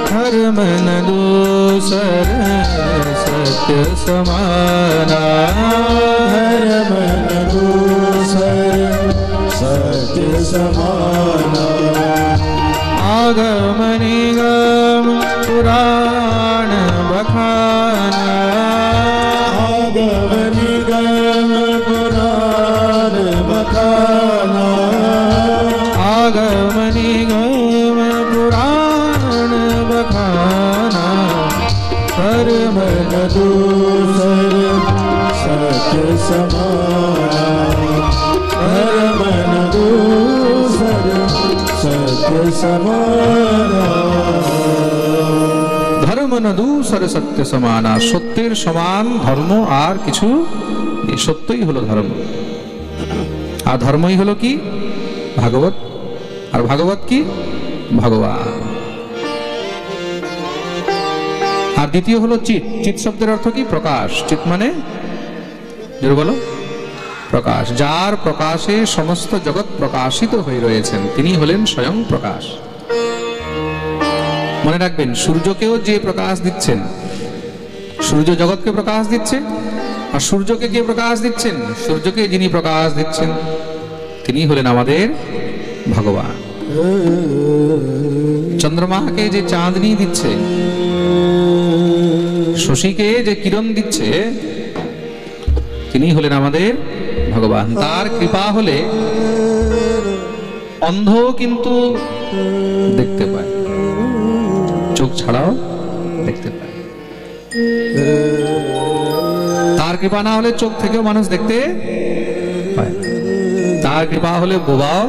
धर्म नदूसर सत्य समाना, धर्म न दूसर सत्य समान, आगम निगम पुराण बखाना, आगम निगम पुराण बखाना, आगम निगम पुराण बखाना, धर्म न दूसर सत्य समान, धर्म न दूसर सत्य समान, ধর্ম নদূসর সত্য সমানা, সত্যের সমান ধর্ম আর কিছু নেই, সত্যই হলো ধর্ম। আর ধর্মই হলো কি? ভাগবত। আর ভাগবত কি? ভগবান। আর দ্বিতীয় হলো চিৎ। চিৎ শব্দের অর্থ কি? প্রকাশ। চিৎ মানে জোরে বলো, প্রকাশ। যার প্রকাশে সমস্ত জগৎ প্রকাশিত হয়ে রয়েছেন তিনি হলেন স্বয়ং প্রকাশ। মনে রাখবেন, সূর্যকেও যে প্রকাশ দিচ্ছেন, সূর্য জগৎকে প্রকাশ দিচ্ছে। আর সূর্যকে কে প্রকাশ দিচ্ছেন? সূর্যকে যিনি প্রকাশ দিচ্ছেন তিনি হলেন আমাদের ভগবান। চন্দ্রমাকে যে চাঁদনি দিচ্ছে, শশীকে যে কিরণ দিচ্ছে তিনি হলেন আমাদের ভগবান। তার কৃপা হলে অন্ধ কিন্তু দেখতে পায়, চোখ ছাড়াও দেখতে পায়। তার কৃপা না হলে চোখ থেকেও মানুষ দেখতে পায়। তার কৃপা হলে বোবাও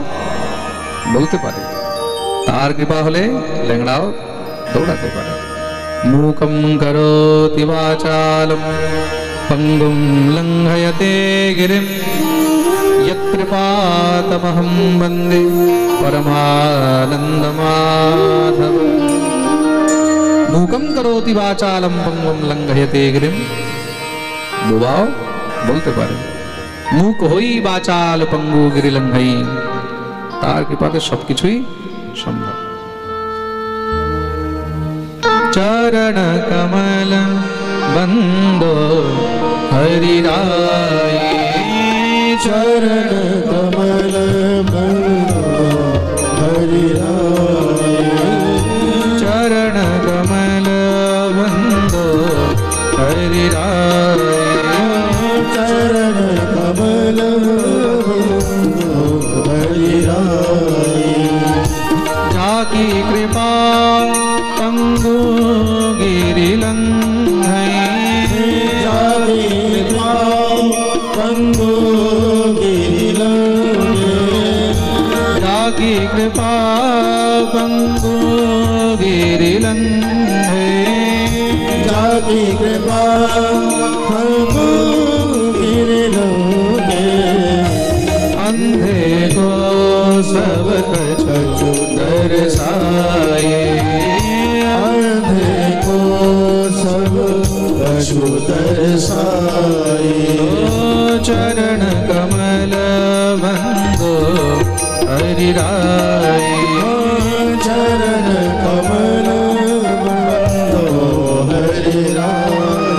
বলতে পারে, তার কৃপা হলে ল্যাংড়াও দৌড়াতে পারে। মূকম করোতি বাচালম পঙ্গুম লঙ্ঘয়তে গিরিম यत्कृपातमहं वन्दे परमानन्दमाधव। मूकं करोति वाचालं पंगुं लंघयते गिरिं। বোবাও বলতে পারে, মুক হই বাচাল পঙ্গু গিরি লঙ্ঘাই। তার কৃপাতে সবকিছুই সম্ভব। চরণ কমল বন্দো হরি রায়, चरण कमल बंदो हरि राय, चरण कमल बंदो हरि राय, चरण कमल बंदो हरि राय, जाकी कृपा पंगु गिरि लंघै, जाकी कृपा पंगु गिरि लंघै, जाकी कृपा पंगु गिरि लंघै, जाकी कृपा पंगु गिरि लंघै, अंधे को सब कछु दर्शाए, अंधे को सब कछु दर्शाए, चरण कमल बंदो हरि राय, चरण कमल बंदो हरि राय,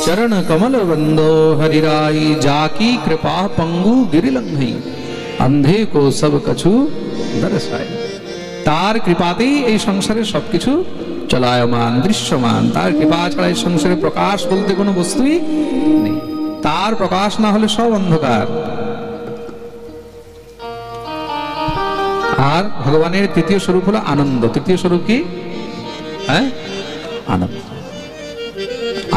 चरण कमल बंदो हरि राय, जाकी कृपा पंगु गिरि लंघई, अंधे को सब कछु दर्शाए। তার কৃপাতেই এই সংসারে সবকিছু চলায়মান, দৃশ্যমান। তার কৃপা ছাড়া এই সংসারে প্রকাশ বলতে কোনো বস্তুই নেই। তার প্রকাশ না হলে সব অন্ধকার। আর ভগবানের তৃতীয় স্বরূপ হলো আনন্দ। তৃতীয় স্বরূপ কি? হ্যাঁ, আনন্দ।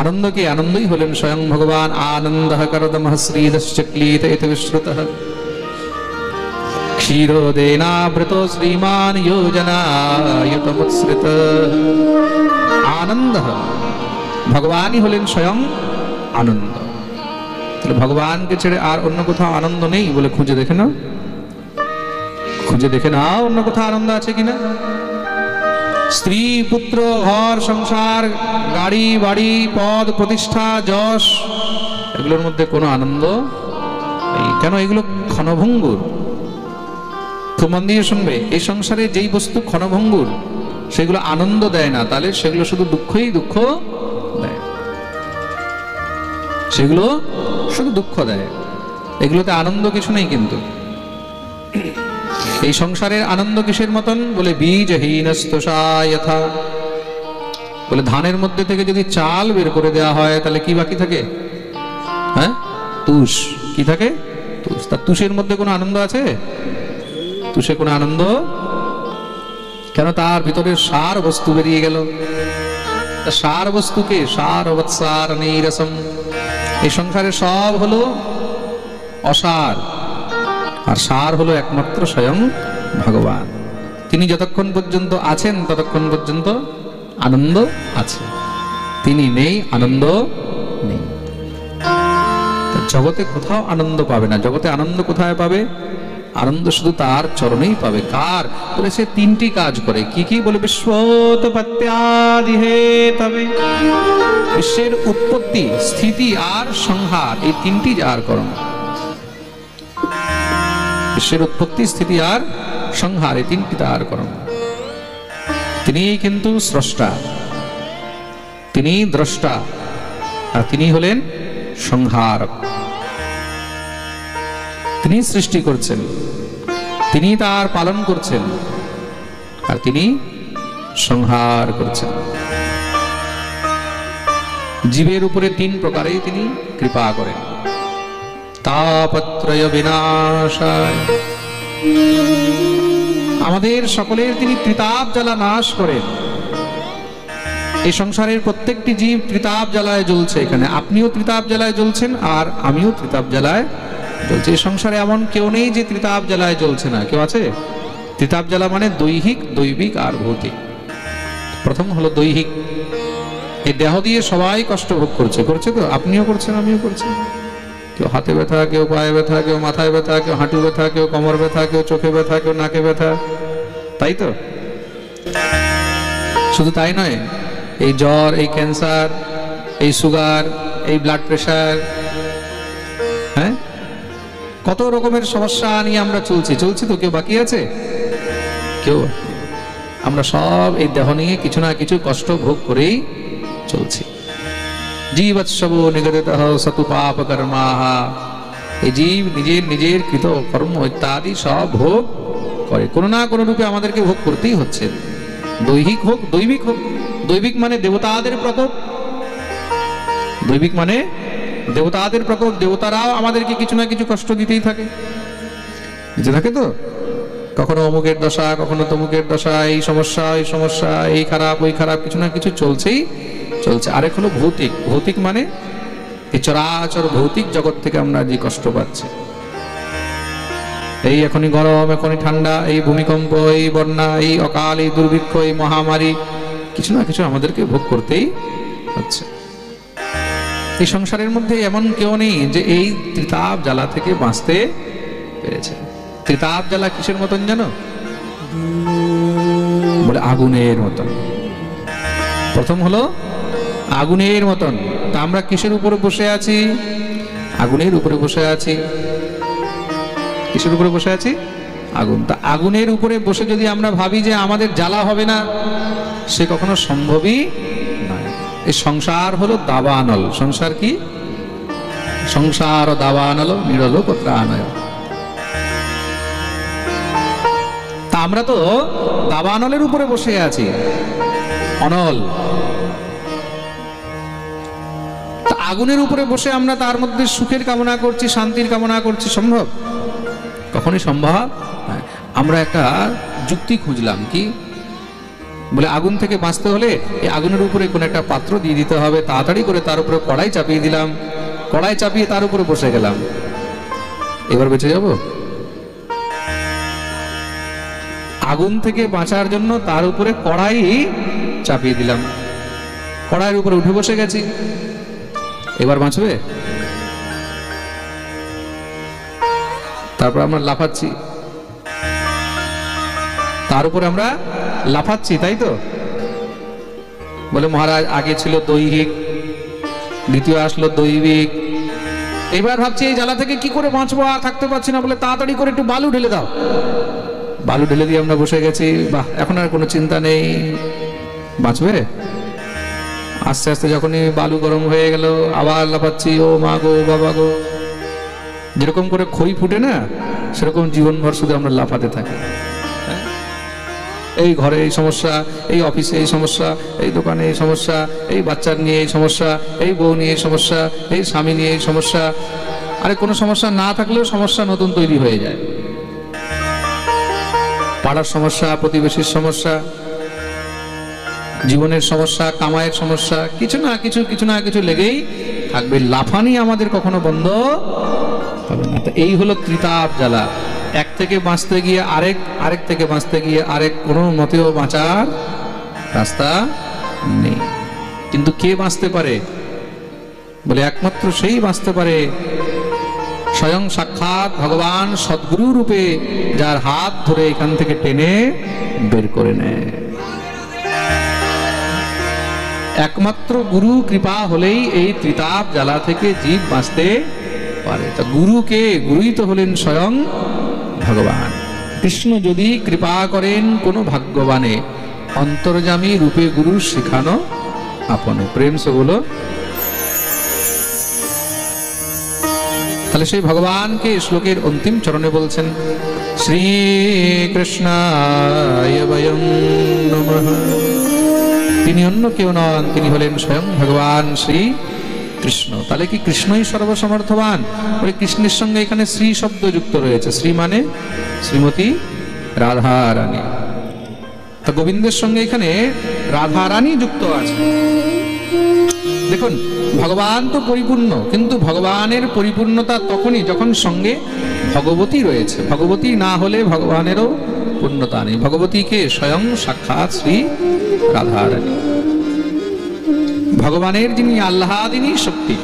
আনন্দ কি? আনন্দই হলেন স্বয়ং ভগবান। আনন্দ করদমঃ শ্রীদশ্চক্লীত ইতি বিশ্রুতঃ, क्षीरोदेनावृतो श्रीमान योजनायुतमुत्सृत। आनंद, ভগবানই হলেন স্বয়ং আনন্দ। তাহলে ভগবানকে ছেড়ে আর অন্য কোথাও আনন্দ নেই বলে খুঁজে দেখে না। খুঁজে দেখে নাও অন্য কোথাও আনন্দ আছে কিনা। স্ত্রী, পুত্র, ঘর সংসার, গাড়ি বাড়ি, পদ প্রতিষ্ঠা, যশ, এগুলোর মধ্যে কোনো আনন্দ নেই। কেন? এগুলো ক্ষণভঙ্গুর। খুব মন দিয়ে শুনবে, এই সংসারে যেই বস্তু ক্ষণভঙ্গুর সেগুলো আনন্দ দেয় না, তাহলে সেগুলো শুধু দুঃখই দুঃখ দেয়, সেগুলো শুধু দুঃখ দেয়, এগুলোতে আনন্দ কিছু নেই। কিন্তু এই সংসারের আনন্দ কিসের মতন? বলে বীজহীনস্তোষা যথা, বলে ধানের মধ্যে থেকে যদি চাল বের করে দেওয়া হয় তাহলে কি বাকি থাকে? হ্যাঁ, তুষ। কি থাকে? তুষ। তা তুষের মধ্যে কোনো আনন্দ আছে? তুষে কোনো আনন্দ? কেন? তার ভিতরে সার বস্তু বেরিয়ে গেল। সার বস্তুকে সার বৎসার নীরসম, এই সংসারে সব হলো অসার, আর সার হলো একমাত্র স্বয়ং ভগবান। তিনি যতক্ষণ পর্যন্ত আছেন ততক্ষণ পর্যন্ত আনন্দ আছে, তিনি নেই, আনন্দ নেই। জগতে কোথাও আনন্দ পাবে না। জগতে আনন্দ কোথায় পাবে? আনন্দ শুধু তার চরণেই পাবে। কার? বলে সে তিনটি কাজ করে। কি কি? বলে বিশ্বোৎপত্ত্যাদি হেতবে, বিশ্বের উৎপত্তি, স্থিতি আর সংহার, এই তিনটি যার কর্ম। বিশ্বের উৎপত্তি, স্থিতি আর সংহার, এই তিনটি তার কর্ম। তিনি কিন্তু স্রষ্টা, তিনি দ্রষ্টা, আর তিনি হলেন সংহারক। তিনি সৃষ্টি করছেন, তিনি তার পালন করছেন, আর তিনি সংহার করছেন। জীবের উপরে তিন প্রকারে তিনি কৃপা করেন। তাপত্রয় বিনাশায়, আমাদের সকলের তিনি ত্রিতাপ জ্বালা নাশ করেন। এই সংসারের প্রত্যেকটি জীব ত্রিতাপ জ্বালায় জ্বলছে। এখানে আপনিও ত্রিতাপ জ্বালায় জ্বলছেন, আর আমিও ত্রিতাপ জ্বালায় জ্বলছে। এই সংসারে এমন কেউ নেই যে ত্রিতাপ জ্বালায় জ্বলছে না। কেউ আছে? ত্রিতাপ জ্বালা মানে দৈহিক, দৈবিক আর ভৌতিক। প্রথম হলো দৈহিক। এই দেহ দিয়ে সবাই কষ্ট ভোগ করছে। করছে তো? আপনিও করছেন, আমিও করছি। কেউ হাতে ব্যথা, কেউ পায়ে ব্যথা, কেউ মাথায় ব্যথা, কেউ হাঁটু ব্যথা, কেউ কোমর ব্যথা, কেউ চোখে ব্যথা, কেউ নাকে ব্যথা, তাই তো? শুধু তাই নয়, এই জ্বর, এই ক্যান্সার, এই সুগার, এই ব্লাড প্রেশার, হ্যাঁ, কত রকমের সমস্যা নিয়ে আমরা চলছি। তো? কেউ বাকি আছে? কেউ? আমরা সব এই দেহ নিয়ে কিছু না কিছু কষ্ট ভোগ করেই চলছি। জীবৎসব নিগদিতঃ সতু পাপ কর্মাঃ, এই জীব নিজের কৃত কর্ম ইত্যাদি সব ভোগ করে। কোনো না কোনো রূপে আমাদেরকে ভোগ করতেই হচ্ছে। দৈহিক হোক, দৈবিক হোক। দৈবিক মানে দেবতাদের প্রকোপ, দৈবিক মানে দেবতাদের প্রকোপ। দেবতারাও আমাদেরকে কিছু না কিছু কষ্ট দিতেই থাকে, দিতে থাকে তো। কখনো অমুকের দশা, কখনো তমুকের দশা, এই সমস্যা, এই সমস্যা, এই খারাপ, ওই খারাপ, কিছু না কিছু চলছেই চলছে। আরেক হলো ভৌতিক। ভৌতিক মানে এই চরাচর ভৌতিক জগৎ থেকে আমরা যে কষ্ট পাচ্ছি। এই এখনই গরম, এখনই ঠান্ডা, এই ভূমিকম্প, এই বন্যা, এই অকাল, এই দুর্ভিক্ষ, এই মহামারী, কিছু না কিছু আমাদেরকে ভোগ করতেই হচ্ছে। এই সংসারের মধ্যে এমন কেউ নেই যে এই ত্রিতাপ জ্বালা থেকে বাঁচতে পেরেছে। ত্রিতাপ জ্বালা কিসের মতন জানো? বলে আগুনের মতন। প্রথম হলো আগুনের মতন। তা আমরা কিসের উপরে বসে আছি? আগুনের উপরে বসে আছি। কিসের উপরে বসে আছি? আগুন। তা আগুনের উপরে বসে যদি আমরা ভাবি যে আমাদের জ্বালা হবে না, সে কখনো সম্ভবই নয়। এই সংসার হলো দাবানল। সংসার কি? সংসার দাবানল নিরলোক ত্রাণয়। তা আমরা তো দাবানলের উপরে বসে আছি, অনল। আগুনের উপরে বসে আমরা তার মধ্যে সুখের কামনা করছি, শান্তির কামনা করছি, সম্ভব? কখনই সম্ভব? আমরা একটা যুক্তি খুঁজলাম। কি? বলে আগুন থেকে বাঁচতে হলে এই আগুনের উপরে কোন একটা পাত্র দিয়ে দিতে হবে, তাড়াতাড়ি করে তার উপরে কড়াই চাপিয়ে দিলাম, কড়াই চাপিয়ে তার উপরে বসে গেলাম, এবার বেঁচে যাব? আগুন থেকে বাঁচার জন্য তার উপরে কড়াই চাপিয়ে দিলাম, কড়াইয়ের উপরে উঠে বসে গেছি, এবার বাঁচবে? তারপর আমরা লাফাচ্ছি, তার উপরে আমরা লাফাচ্ছি, তাই তো? বলে মহারাজ আগে ছিল দৈহিক, দ্বিতীয় আসলো দৈবিক, এবার ভাবছি এই জ্বালা থেকে কি করে বাঁচবো, আর থাকতে পারছি না, বলে তাড়াতাড়ি করে একটু বালু ঢেলে দাও। বালু ঢেলে দিয়ে আমরা বসে গেছি, বাহ এখন আর কোনো চিন্তা নেই, বাঁচবে। আস্তে আস্তে যখনই বালু গরম হয়ে গেল আবার লাফাচ্ছি, ও মা গো বাবা গো। যেরকম করে খই ফুটে না, সেরকম জীবনভর শুধু আমরা লাফাতে থাকি। এই ঘরে এই সমস্যা, এই অফিসে এই সমস্যা, এই দোকানে এই সমস্যা, এই বাচ্চার নিয়ে এই সমস্যা, এই বউ নিয়ে এই সমস্যা, এই স্বামী নিয়ে এই সমস্যা। আরে কোনো সমস্যা না থাকলেও সমস্যা নতুন তৈরি হয়ে যায়। পাড়ার সমস্যা, প্রতিবেশীর সমস্যা, জীবনের সমস্যা, কামাইয়ের সমস্যা, কিছু না কিছু লেগেই থাকবে। লাফানি আমাদের কখনো বন্ধ হবে না। তো এই হলো ত্রিতাপ জ্বালা। এক থেকে বাঁচতে গিয়ে আরেক, আরেক থেকে বাঁচতে গিয়ে আরেক, কোনো মতেও বাঁচার রাস্তা নেই। কিন্তু কে বাঁচতে পারে? বলে একমাত্র সেই বাঁচতে পারে স্বয়ং সাক্ষাৎ ভগবান সদ্গুরু রূপে, যার হাত ধরে এখান থেকে টেনে বের করে নেয়। একমাত্র গুরু কৃপা হলেই এই ত্রিতাপ জ্বালা থেকে জীব বাঁচতে পারে। তা গুরুকে, গুরুই তো হলেন স্বয়ং ভগবান। কৃষ্ণ যদি কৃপা করেন কোনো ভাগ্যবানে, অন্তর্যামী রূপে গুরু শিখানো আপনে। প্রেম সে বলো। তাহলে সেই ভগবানকে শ্লোকের অন্তিম চরণে বলছেন, শ্রী কৃষ্ণায় বয়ং নমঃ। তিনি অন্য কেউ নন, তিনি হলেন স্বয়ং ভগবান শ্রী কৃষ্ণ। তাহলে কি কৃষ্ণই সর্বসমর্থবান? বলে কৃষ্ণের সঙ্গে এখানে শ্রী শব্দ যুক্ত রয়েছে। শ্রী মানে শ্রীমতী রাধা রানী। তা গোবিন্দের সঙ্গে এখানে রাধা রানী যুক্ত আছে। দেখুন, ভগবান তো পরিপূর্ণ, কিন্তু ভগবানের পরিপূর্ণতা তখনই যখন সঙ্গে ভগবতী রয়েছে। ভগবতী না হলে ভগবানেরও পূর্ণতা নেই। ভগবতীকে স্বয়ং সাক্ষাৎ শ্রী রাধা রানী, ভগবানের যিনি আহ্লাদিনী শক্তি।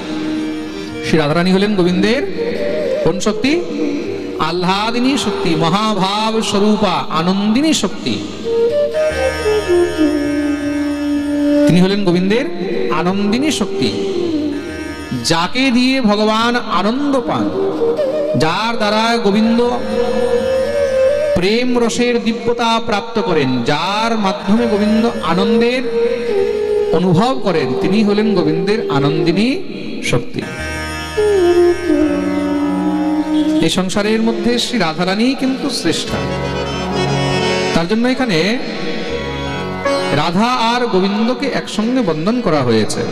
শ্রী রাধারানী হলেন গোবিন্দের কোন শক্তি? আহ্লাদিনী শক্তি, মহাভাব স্বরূপা আনন্দিনী শক্তি। তিনি হলেন গোবিন্দের আনন্দিনী শক্তি, যাকে দিয়ে ভগবান আনন্দ পান, যার দ্বারা গোবিন্দ প্রেম রসের দিব্যতা প্রাপ্ত করেন, যার মাধ্যমে গোবিন্দ আনন্দের অনুভব করেন, তিনি হলেন গোবিন্দের আনন্দিনী শক্তি। এই সংসারের মধ্যে শ্রী রাধারানী কিন্তু শ্রেষ্ঠা। তার জন্য এখানে রাধা আর গোবিন্দকে একসঙ্গে বন্ধন করা হয়েছে।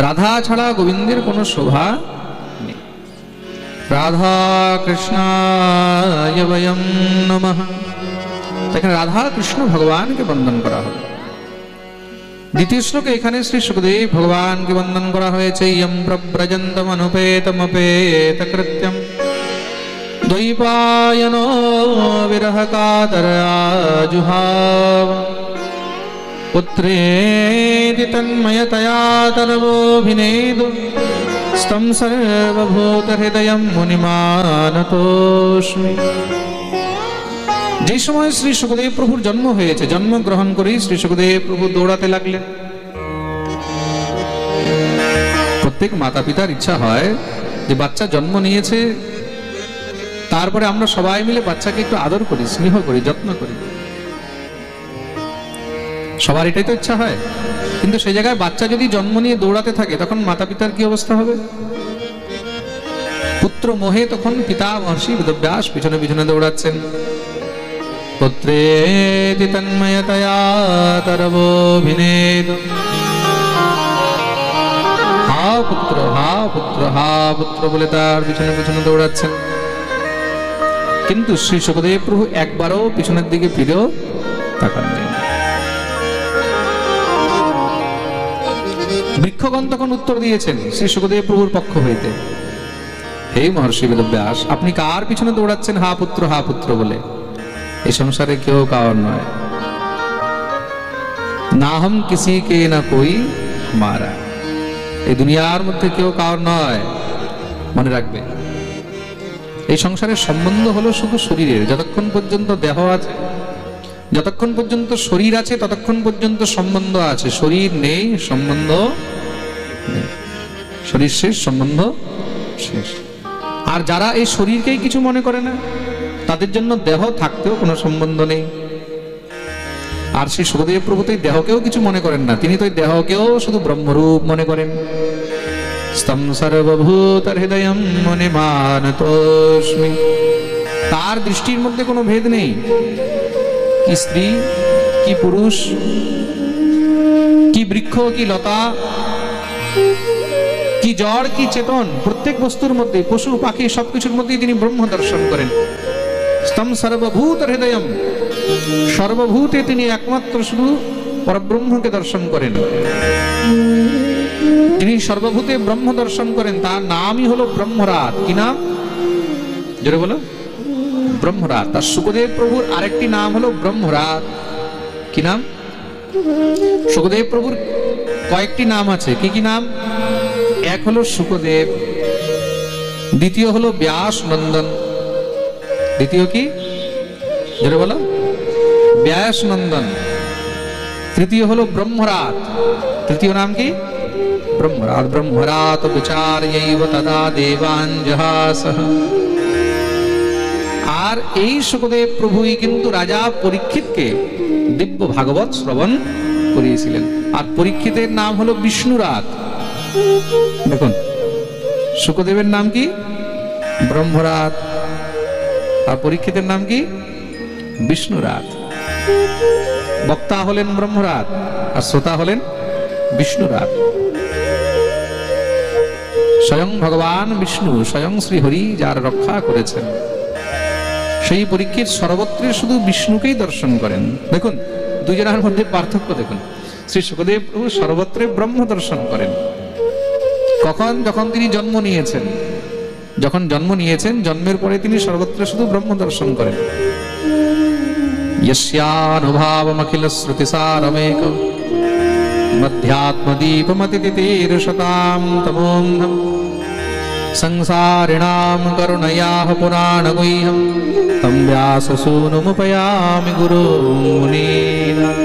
রাধা ছাড়া গোবিন্দের কোনো শোভা নেই। রাধা কৃষ্ণায় বয়ং নমঃ। এখানে রাধা কৃষ্ণ ভগবানকে বন্দন করা হলো। দ্বিতীয় শ্লোকে এখানে শ্রী সুখদেব ভগবানকে বন্দন করা হয়েছে। ইয়ং প্রব্রজন্তম অনুপেতমপেত কৃত্যম দ্বৈপায়নো বিরহ কাতরয়া জুহাব পুত্রেতি তন্ময়তয়া তরবোভিনেদু স্তম সর্বভূত হৃদয়ম মুনিমানতোস্মি। যে সময় শ্রী সুখদেব প্রভুর জন্ম হয়েছে, জন্মগ্রহণ করেই শ্রী সুখদেব প্রভু দৌড়াতে লাগলেন। প্রত্যেক মাতা পিতার ইচ্ছা হয় যে বাচ্চা জন্ম নিয়েছে, তারপরে আমরা সবাই মিলে বাচ্চাকে একটু আদর করি, স্নেহ করি, যত্ন করি। সবার এটাই তো ইচ্ছা হয়। কিন্তু সেই জায়গায় বাচ্চা যদি জন্ম নিয়ে দৌড়াতে থাকে, তখন মাতা পিতার কি অবস্থা হবে? পুত্র মোহে তখন পিতা মহর্ষি বেদব্যাস পিছনে পিছনে দৌড়াচ্ছেন। পুত্রেতি তন্ময়তয়া তরবোভিনেদু। হা পুত্র, হা পুত্র, হা পুত্র বলে তার পিছনে পিছনে দৌড়াচ্ছেন। কিন্তু শ্রী সুখদেব প্রভু একবারও পিছনের দিকে ফিরেও তাকাননি। বৃক্ষগণ তখন উত্তর দিয়েছেন শ্রী সুখদেব প্রভুর পক্ষ হইতে, হে মহর্ষি বেদব্যাস, আপনি কার পিছনে দৌড়াচ্ছেন হা পুত্র, হা পুত্র বলে? এই সংসারে কেউ কার নয়। না হম কিসি কে না কই হামারা। এই দুনিয়ার মধ্যে কেউ কার নয়, মনে রাখবে। এই সংসারের সম্বন্ধ হলো শুধু শরীরের। যতক্ষণ পর্যন্ত দেহ আছে, যতক্ষণ পর্যন্ত শরীর আছে, ততক্ষণ পর্যন্ত সম্বন্ধ আছে। শরীর নেই, সম্বন্ধ নেই। শরীর শেষ, সম্বন্ধ শেষ। আর যারা এই শরীরকেই কিছু মনে করে না, তাদের জন্য দেহ থাকতেও কোনো সম্বন্ধ নেই। আর সেই সুখদেব প্রভু তো দেহকেও কিছু মনে করেন না, তিনি তো দেহকেও শুধু ব্রহ্মরূপ মনে করেন। স্তম সর্বভূত হৃদয়ম মনিমানতোস্মি। তার দৃষ্টির মধ্যে কোনো ভেদ নেই, কি স্ত্রী, কি পুরুষ, কি বৃক্ষ, কি লতা, কি জড়, কি চেতন, প্রত্যেক বস্তুর মধ্যে, পশু পাখি সবকিছুর মধ্যেই তিনি ব্রহ্ম দর্শন করেন। স্তম সর্বভূত হৃদয়ম, সর্বভূতে তিনি একমাত্র শুধু পরব্রহ্মকে দর্শন করেন। তিনি সর্বভূতে ব্রহ্ম দর্শন করেন, তার নামই হলো ব্রহ্মরাত। কি নাম? জোরে বলো, ব্রহ্মরাত। তার সুখদেব প্রভুর আরেকটি নাম হলো ব্রহ্মরাত। কি নাম? সুখদেব প্রভুর কয়েকটি নাম আছে। কি কি নাম? এক হলো সুখদেব, দ্বিতীয় হলো ব্যাস নন্দন, দ্বিতীয় কি? জোরে বলো, ব্যাস নন্দন। তৃতীয় হলো ব্রহ্মরাত, তৃতীয় নাম কি? ব্রহ্মরাত। ব্রহ্মরাত বিচার্যৈব তদা দেবান জহাসঃ। আর এই সুখদেব প্রভুই কিন্তু রাজা পরীক্ষিতকে দিব্য ভাগবত শ্রবণ করিয়েছিলেন। আর পরীক্ষিতের নাম হলো বিষ্ণুরাত। দেখুন, সুখদেবের নাম কি? ব্রহ্মরাত। আর পরীক্ষিতের নাম কি? বিষ্ণুরাত। বক্তা হলেন ব্রহ্মরাত, আর শ্রোতা হলেন বিষ্ণুরাত। স্বয়ং ভগবান বিষ্ণু, স্বয়ং শ্রী হরি যার রক্ষা করেছেন, সেই পরীক্ষিত সর্বত্র শুধু বিষ্ণুকেই দর্শন করেন। দেখুন দুজনের মধ্যে পার্থক্য দেখুন। শ্রী সুখদেব প্রভু সর্বত্র ব্রহ্ম দর্শন করেন। কখন? যখন তিনি জন্ম নিয়েছেন। যখন জন্ম নিয়েছেন, জন্মের পরে তিনি সর্বত্র শুধু ব্রহ্ম দর্শন করেন। यस्यानुभावमखिल श्रुतिसारमेकं मध्यात्मदीपमतितितीर्षतां तमोऽन्धं संसारिणां करुणयाः पुराणगुह्यं तं व्याससूनुमुपयामि गुरुं मुनीनां।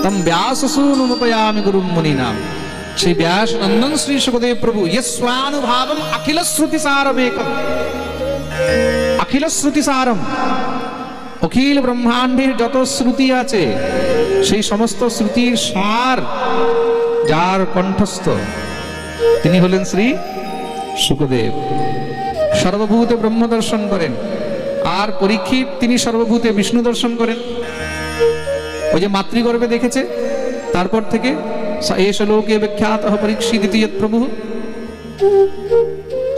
तं व्याससूनुमुपयामि गुरुं मुनीनां। श्री व्यास नंदन श्री सुखदेव प्रभु यस्वानुभावम अखिल श्रुतिसारमेकं। अखिल श्रुतिसारम, অখিল ব্রহ্মাণ্ডের যত শ্রুতি আছে সেই সমস্ত শ্রুতির সার যার কণ্ঠস্থ, তিনি হলেন শ্রী সুখদেব। সর্বভূতে ব্রহ্ম দর্শন করেন। আর পরীক্ষিত তিনি সর্বভূতে বিষ্ণু দর্শন করেন। ওই যে মাতৃগর্ভে দেখেছে, তারপর থেকে এস লোকে বিখ্যাত পরীক্ষিত প্রভু,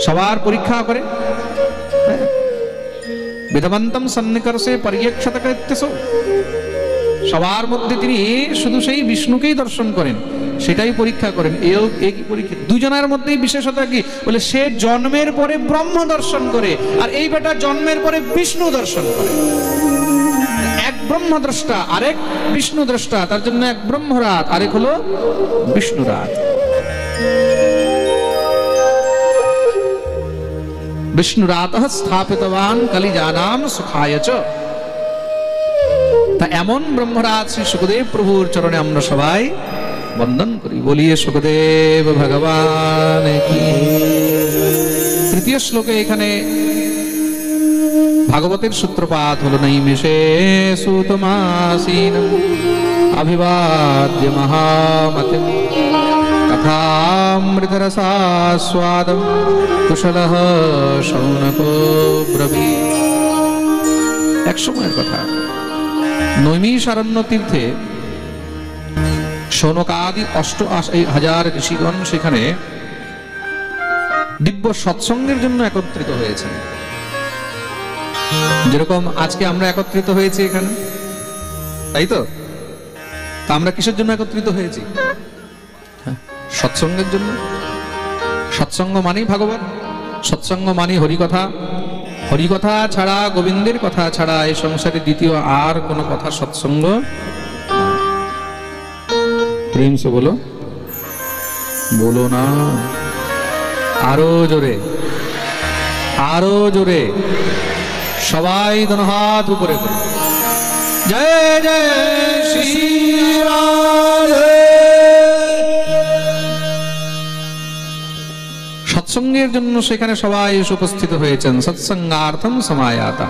সবার পরীক্ষা করে। বেদবন্তম সন্নিকর্ষে পরিয়ক্ষত কৃত্যসো, সবার মধ্যে তিনি শুধু সেই বিষ্ণুকেই দর্শন করেন, সেটাই পরীক্ষা করেন। এই পরীক্ষা দুজনের মধ্যেই বিশেষতা কি বলে, সে জন্মের পরে ব্রহ্ম দর্শন করে, আর এই বেটা জন্মের পরে বিষ্ণু দর্শন করে। এক ব্রহ্মদ্রষ্টা, আরেক বিষ্ণু দ্রষ্টা, তার জন্য এক ব্রহ্মরাত, আরেক হলো বিষ্ণুরাত। বিষ্ণুরাতঃ স্থাপিতবান কলিজানাম সুখায় চ। তা এমন ব্রহ্মরাত শ্রী সুখদেব প্রভুর চরণে আমরা সবাই বন্দন করি। বলিয়ে সুখদেব ভগবান কি। তৃতীয় শ্লোকে এখানে ভাগবতের সূত্রপাত হলো, নৈমিষে সুতমাসীন অভিবাদ্য মহামতিম কথামৃতরসাস্বাদম কুশলঃ শৌনকো ব্রবীৎ। এক সময়ের কথা, নৈমিষারণ্য তীর্থে শৌনকাদি ৮৮,০০০ ঋষিগণ সেখানে দিব্য সৎসঙ্গের জন্য একত্রিত হয়েছেন। যেরকম আজকে আমরা একত্রিত হয়েছি এখানে, তাই তো? তা আমরা কিসের জন্য একত্রিত হয়েছি? সৎসঙ্গের জন্য। সৎসঙ্গ মানেই ভাগবত, সৎসঙ্গ মানে হরিকথা। হরিকথা ছাড়া, গোবিন্দের কথা ছাড়া এই সংসারে দ্বিতীয় আর কোনো কথা সৎসঙ্গ। প্রেম সে বলো, বলো না আরো জোরে। আরো জোরে সবাই দোনো হাত উপরে করে জয় জয় শ্রী রাধে। সৎসঙ্গের জন্য সেখানে সবাই এসে উপস্থিত হয়েছেন, সৎসঙ্গার্থম সমায়াতা।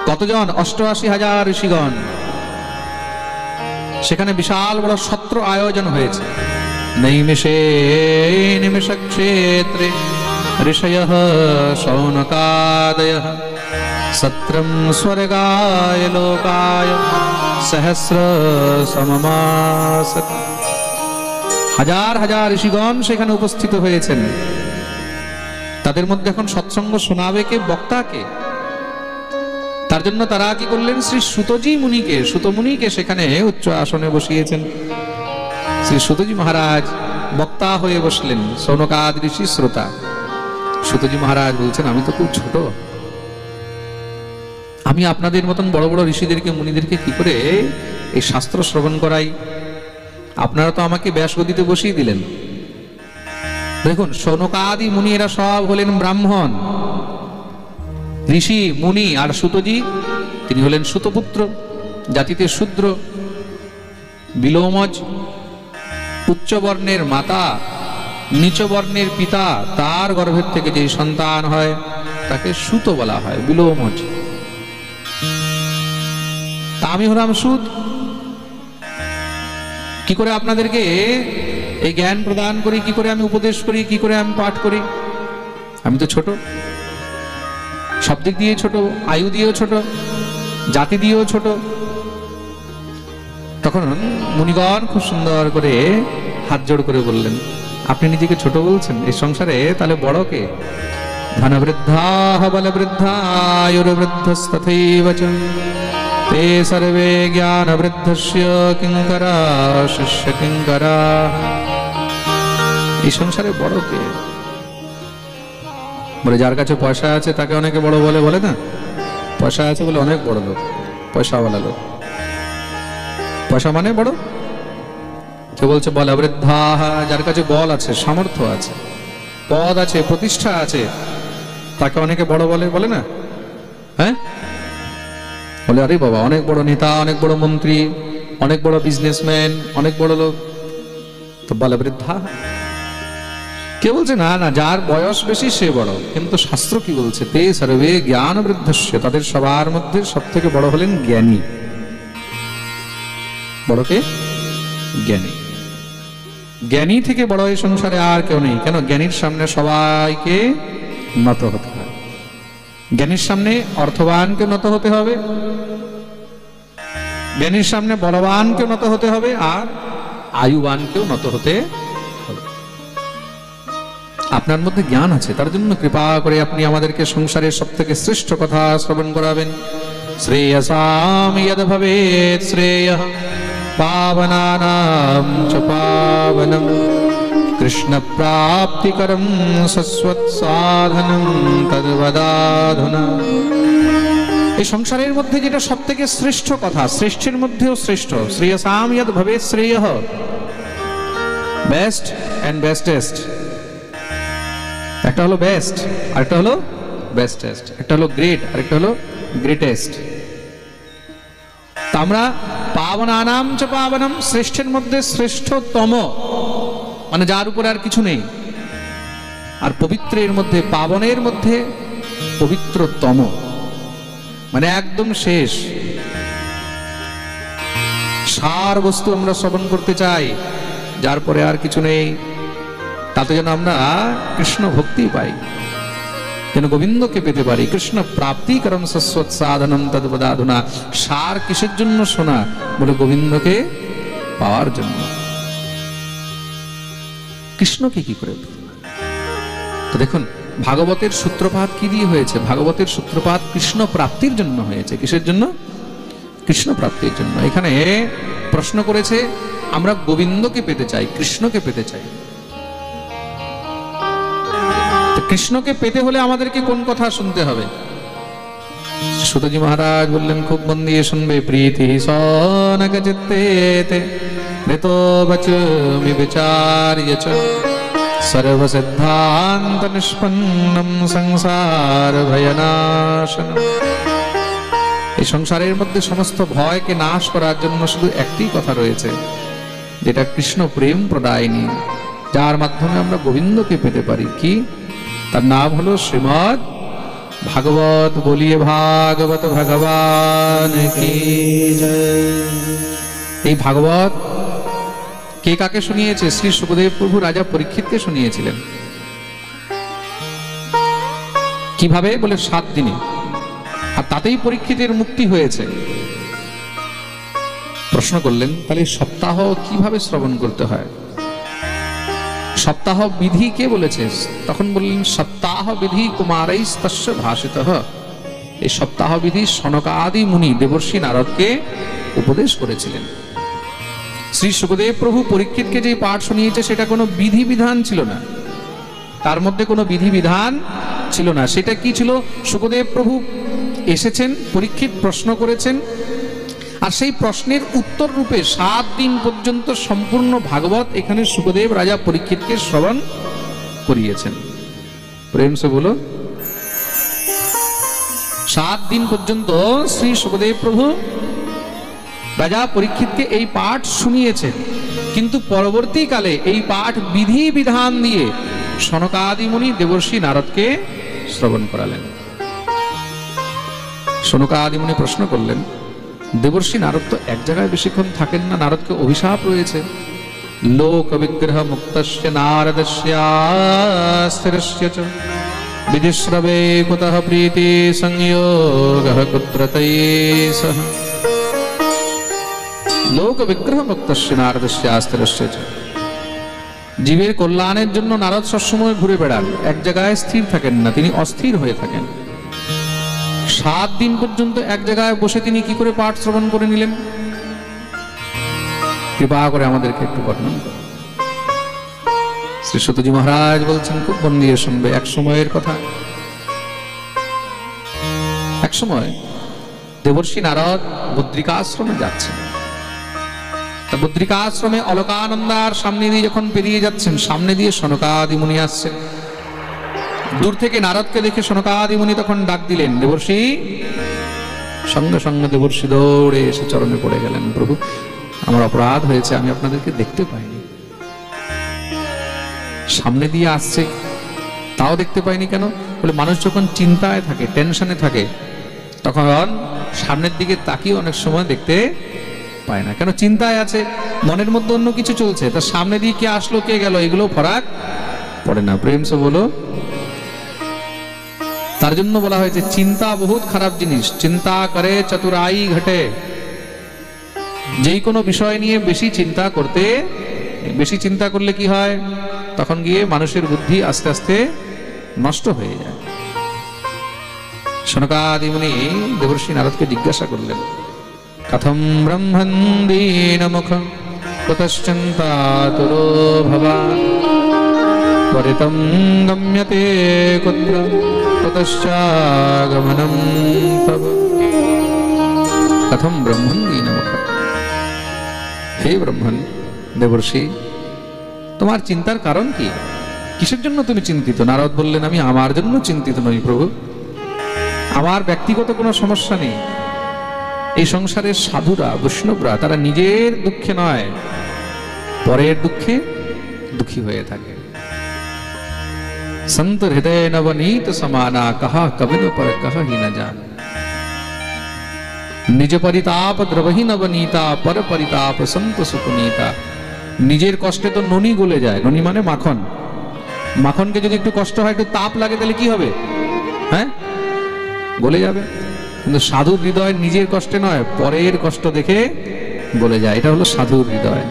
কতজন? 88,000 ঋষিগণ। সেখানে বিশাল বড় সত্র আয়োজন হয়েছে। নৈমিষে নিমিষ ক্ষেত্রে ঋষয়ঃ শৌনকাদয়ঃ সত্রম স্বর্গায় লোকায় সহস্র সমমাসত। হাজার হাজার ঋষিগণ সেখানে উপস্থিত হয়েছেন। তাদের মধ্যে এখন সৎসঙ্গ শোনাবে কে? বক্তাকে। তার জন্য তারা কি করলেন? শ্রী সুতজি মুনিকে, সুত মুনিকে সেখানে উচ্চ আসনে বসিয়েছেন। শ্রী সুতজি মহারাজ বক্তা হয়ে বসলেন, সৌনকাদ ঋষি শ্রোতা। সুতজি মহারাজ বলছেন, আমি তো খুব ছোট, আমি আপনাদের মতন বড় বড় ঋষিদেরকে মুনিদেরকে কি করে এই শাস্ত্র শ্রবণ করাই? আপনারা তো আমাকে ব্যাসগদিতে বসিয়ে দিলেন। দেখুন, সৌনকাদি মুনি এরা সব হলেন ব্রাহ্মণ, ঋষি মুনি। আর সুতজি, তিনি হলেন সুতপুত্র, জাতিতে শূদ্র, বিলোমজ, উচ্চ বর্ণের মাতা, নিচ বর্ণের পিতা, তার গর্ভের থেকে যে সন্তান হয় তাকে সুত বলা হয়, বিলোমজ। তা আমি হলাম সুত। কি করে আপনাদেরকে এই জ্ঞান প্রদান করি, কি করে আমি উপদেশ করি, কি করে আমি পাঠ করি? আমি তো ছোট, সব দিক দিয়ে ছোট, আয়ু দিয়েও ছোট, জাতি দিয়েও ছোট। তখন মুনিগণ খুব সুন্দর করে হাত জোড় করে বললেন, আপনি নিজেকে ছোট বলছেন এই সংসারে, তাহলে বড় কে? ধন বৃদ্ধা বল বৃদ্ধা আয়ুর বৃদ্ধস্তথৈব চ তে সর্বে জ্ঞান বৃদ্ধস্য কিঙ্করা শিষ্য কিঙ্করা। এই সংসারে বড় কে? বলে যার কাছে পয়সা আছে তাকে অনেকে বড় বলে, বলে না? পয়সা আছে বলে অনেক বড় লোক, পয়সাওয়ালা লোক। পয়সা মানে বড়। কেউ বলছে বল বৃদ্ধা, যার কাছে বল আছে, সামর্থ্য আছে, পদ আছে, প্রতিষ্ঠা আছে, তাকে অনেকে বড় বলে, বলে না? হ্যাঁ, বলে আরে বাবা অনেক বড় নেতা, অনেক বড় মন্ত্রী, অনেক বড় বিজনেসম্যান, অনেক বড় লোক, তো বলে বৃদ্ধা। কে বলছে না না, যার বয়স বেশি সে বড়। কিন্তু শাস্ত্র কি বলছে? তে সর্বে জ্ঞান বৃদ্ধস্য, তাদের সবার মধ্যে সব থেকে বড় হলেন জ্ঞানী। বড় কে? জ্ঞানী। জ্ঞানী থেকে বড় এই সংসারে আর কেউ নেই। কেন? জ্ঞানীর সামনে সবাইকে নত হতে হয়। জ্ঞানীর সামনে অর্থবানকে নত হতে হবে, জ্ঞানীর সামনে বলবানকেও নত হতে হবে, আর আয়ুবানকেও নত হতে হবে। আপনার মধ্যে জ্ঞান আছে, তার জন্য কৃপা করে আপনি আমাদেরকে সংসারের সব থেকে শ্রেষ্ঠ কথা শ্রবণ করাবেন। শ্রেয়সাম যদ ভবেৎ শ্রেয়ঃ পাবনানাম চ পাবনম কৃষ্ণ প্রাপ্তিকরম সস্বৎ সাধনম তদ্বদাধুনা। এই সংসারের মধ্যে যেটা সব থেকে শ্রেষ্ঠ কথা, শ্রেষ্ঠের মধ্যেও শ্রেষ্ঠ, শ্রেয়সাম যদ ভবেৎ শ্রেয়ঃ, বেস্ট এন্ড বেস্টেস্ট। একটা হলো বেস্ট, আরেকটা হলো বেস্টেস্ট। একটা হলো গ্রেট, আরেকটা হলো গ্রেটেস্ট। তা আমরা পাবনানাম চ পাবনম, শ্রেষ্ঠের মধ্যে শ্রেষ্ঠতম, মানে যার উপরে আর কিছু নেই। আর পবিত্রের মধ্যে, পাবনের মধ্যে পবিত্রতম, মানে একদম শেষ। সার বস্তু আমরা শ্রবণ করতে চাই, যার পরে আর কিছু নেই। তাতে যেন আমরা কৃষ্ণ ভক্তি পাই, যেন গোবিন্দকে পেতে পারি। কৃষ্ণ প্রাপ্তি করম সস্বৎ সাধনম তদ্বদাধুনা। সার কিসের জন্য শোনা? বলে গোবিন্দকে পাওয়ার জন্য। কৃষ্ণকে কি করে? তো দেখুন, ভাগবতের সূত্রপাত কি দিয়ে হয়েছে? ভাগবতের সূত্রপাত কৃষ্ণ প্রাপ্তির জন্য হয়েছে। কিসের জন্য? কৃষ্ণ প্রাপ্তির জন্য। এখানে প্রশ্ন করেছে, আমরা গোবিন্দকে পেতে চাই, কৃষ্ণকে পেতে চাই। কৃষ্ণকে পেতে হলে আমাদেরকে কোন কথা শুনতে হবে? সুতজি মহারাজ বললেন, খুব মন দিয়ে শুনবে। প্রীতি সনক চিত্তেতে ঋতো বচমি বিচার্য চ सर्वसिद्धान्त निष्पन्नम संसार भयनाशनम। এই সংসারের মধ্যে সমস্ত ভয়কে নাশ করার জন্য শুধু একটি কথা রয়েছে, যেটা কৃষ্ণ প্রেম প্রদায়িনী, যার মাধ্যমে আমরা গোবিন্দকে পেতে পারি। কি? তার নাম হলো শ্রীমদ্ ভাগবত। বলিয়ে ভাগবত ভগবান কি জয়। এই ভাগবত কে কাকে শুনিয়েছে? শ্রী সুখদেব প্রভু রাজা পরীক্ষিতকে শুনিয়েছিলেন। কিভাবে? বলে 7 দিনে, আর তাতেই পরীক্ষিতের মুক্তি হয়েছে। প্রশ্ন করলেন, তাহলে সপ্তাহ কিভাবে শ্রবণ করতে হয়? সপ্তাহ বিধি কে বলেছে? তখন বললেন, সপ্তাহ বিধি কুমারৈস্তস্য ভাষিতঃ। এই সপ্তাহ বিধি সনকাদি মুনি দেবর্ষি নারদকে উপদেশ করেছিলেন। শ্রী সুখদেব প্রভু পরীক্ষিতকে যে পাঠ শুনিয়েছে সেটা কোনো বিধি বিধান ছিল না, তার মধ্যে কোনো বিধি বিধান ছিল না। সেটা কি ছিল? সুখদেব প্রভু এসেছেন, পরীক্ষিত প্রশ্ন করেছেন, আর সেই প্রশ্নের উত্তর রূপে 7 দিন পর্যন্ত সম্পূর্ণ ভাগবত এখানে সুখদেব রাজা পরীক্ষিতকে শ্রবণ করিয়েছেন। প্রেম সে বলো। 7 দিন পর্যন্ত শ্রী সুখদেব প্রভু রাজা পরীক্ষিতকে এই পাঠ শুনিয়েছেন, কিন্তু পরবর্তীকালে এই পাঠ বিধি বিধান দিয়ে সনকাদি মুনি দেবর্ষি নারদকে শ্রবণ করালেন। সনকাদি মুনি প্রশ্ন করলেন, দেবর্ষি নারদ তো এক জায়গায় বেশিক্ষণ থাকেন না, নারদকে অভিশাপ রয়েছে। লোক বিগ্রহ মুক্তস্য নারদস্যাস্থিরস্য চ বিধিশ্রবে কুতঃ প্রীতি সংযোগঃ কুত্র তৈঃ। লোক বিগ্রহ মুক্তস্য নারদস্যাস্থিরস্য চ। জীবের কল্যাণের জন্য নারদ সবসময় ঘুরে বেড়ান, এক জায়গায় স্থির থাকেন না, তিনি অস্থির হয়ে থাকেন। 7 দিন পর্যন্ত এক জায়গায় বসে তিনি কি করে পাঠ শ্রবণ করে নিলেন? কৃপা করে আমাদেরকে একটু বর্ণনা করুন। শ্রী সত্যজি মহারাজ বলছেন, খুব মন দিয়ে শুনবে। এক সময়ের কথা, এক সময় দেবর্ষি নারদ বদ্রিকাশ্রমে যাচ্ছেন। বদ্রিকাশ্রমে অলকানন্দার সামনে দিয়ে যখন পেরিয়ে যাচ্ছেন, সামনে দিয়ে সনকাদি মুনি আসছেন। দূর থেকে নারদকে দেখে সনকাদি মুনি তখন ডাক দিলেন, দেবর্ষি। সঙ্গে সঙ্গে দেবর্ষি দৌড়ে এসে চরণে পড়ে গেলেন, প্রভু আমার অপরাধ হয়েছে, আমি আপনাদেরকে দেখতে পাইনি। সামনে দিয়ে আসছে তাও দেখতে পাইনি কেন? বলে মানুষ যখন চিন্তায় থাকে, টেনশনে থাকে, তখন সামনের দিকে তাকিয়ে অনেক সময় দেখতে পায় না। কেন? চিন্তায় আছে, মনের মধ্যে অন্য কিছু চলছে, তার সামনে দিয়ে কে আসলো কে গেল এগুলো ফরাক পড়ে না। প্রেম সে বলো। তার জন্য বলা হয়েছে চিন্তা বহুত খারাপ জিনিস, চিন্তা করে চতুরাই ঘটে। যেই কোনো বিষয় নিয়ে বেশি চিন্তা করলে কি হয়? তখন গিয়ে মানুষের বুদ্ধি আস্তে আস্তে নষ্ট হয়ে যায়। সনকাদি মুনি দেবর্ষি নারদকে জিজ্ঞাসা করলেন, কথম ব্রহ্মণ দীন মুখ কুতশ্চিন্তাতুরো ভবান পরিতম গম্যতে কুত্র কুতশ্চাগমনম তব। কথম ব্রহ্মণ দীন মুখ। হে ব্রহ্মণ, দেবর্ষি, তোমার চিন্তার কারণ কি? কিসের জন্য তুমি চিন্তিত? নারদ বললেন, আমি আমার জন্য চিন্তিত নই প্রভু, আমার ব্যক্তিগত কোনো সমস্যা নেই। এই সংসারের সাধুরা বৈষ্ণবরা তারা নিজের দুঃখে নয়, পরের দুঃখে দুঃখী হয়ে থাকে। সন্ত হৃদয় নবনীত সমানা, কাহা কবিন পর কহ হি ন জান। নিজ পরিতাপ দ্রবহি নবনীতা, পর পরিতাপ সন্ত সুপুনীতা। নিজের কষ্টে তো ননি গলে যায়। ননি মানে মাখন। মাখনকে যদি একটু কষ্ট হয়, একটু তাপ লাগে, তাহলে কি হবে? হ্যাঁ, গলে যাবে। কিন্তু সাধুর হৃদয় নিজের কষ্টে নয়, পরের কষ্ট দেখে গলে যায়। এটা হলো সাধুর হৃদয়।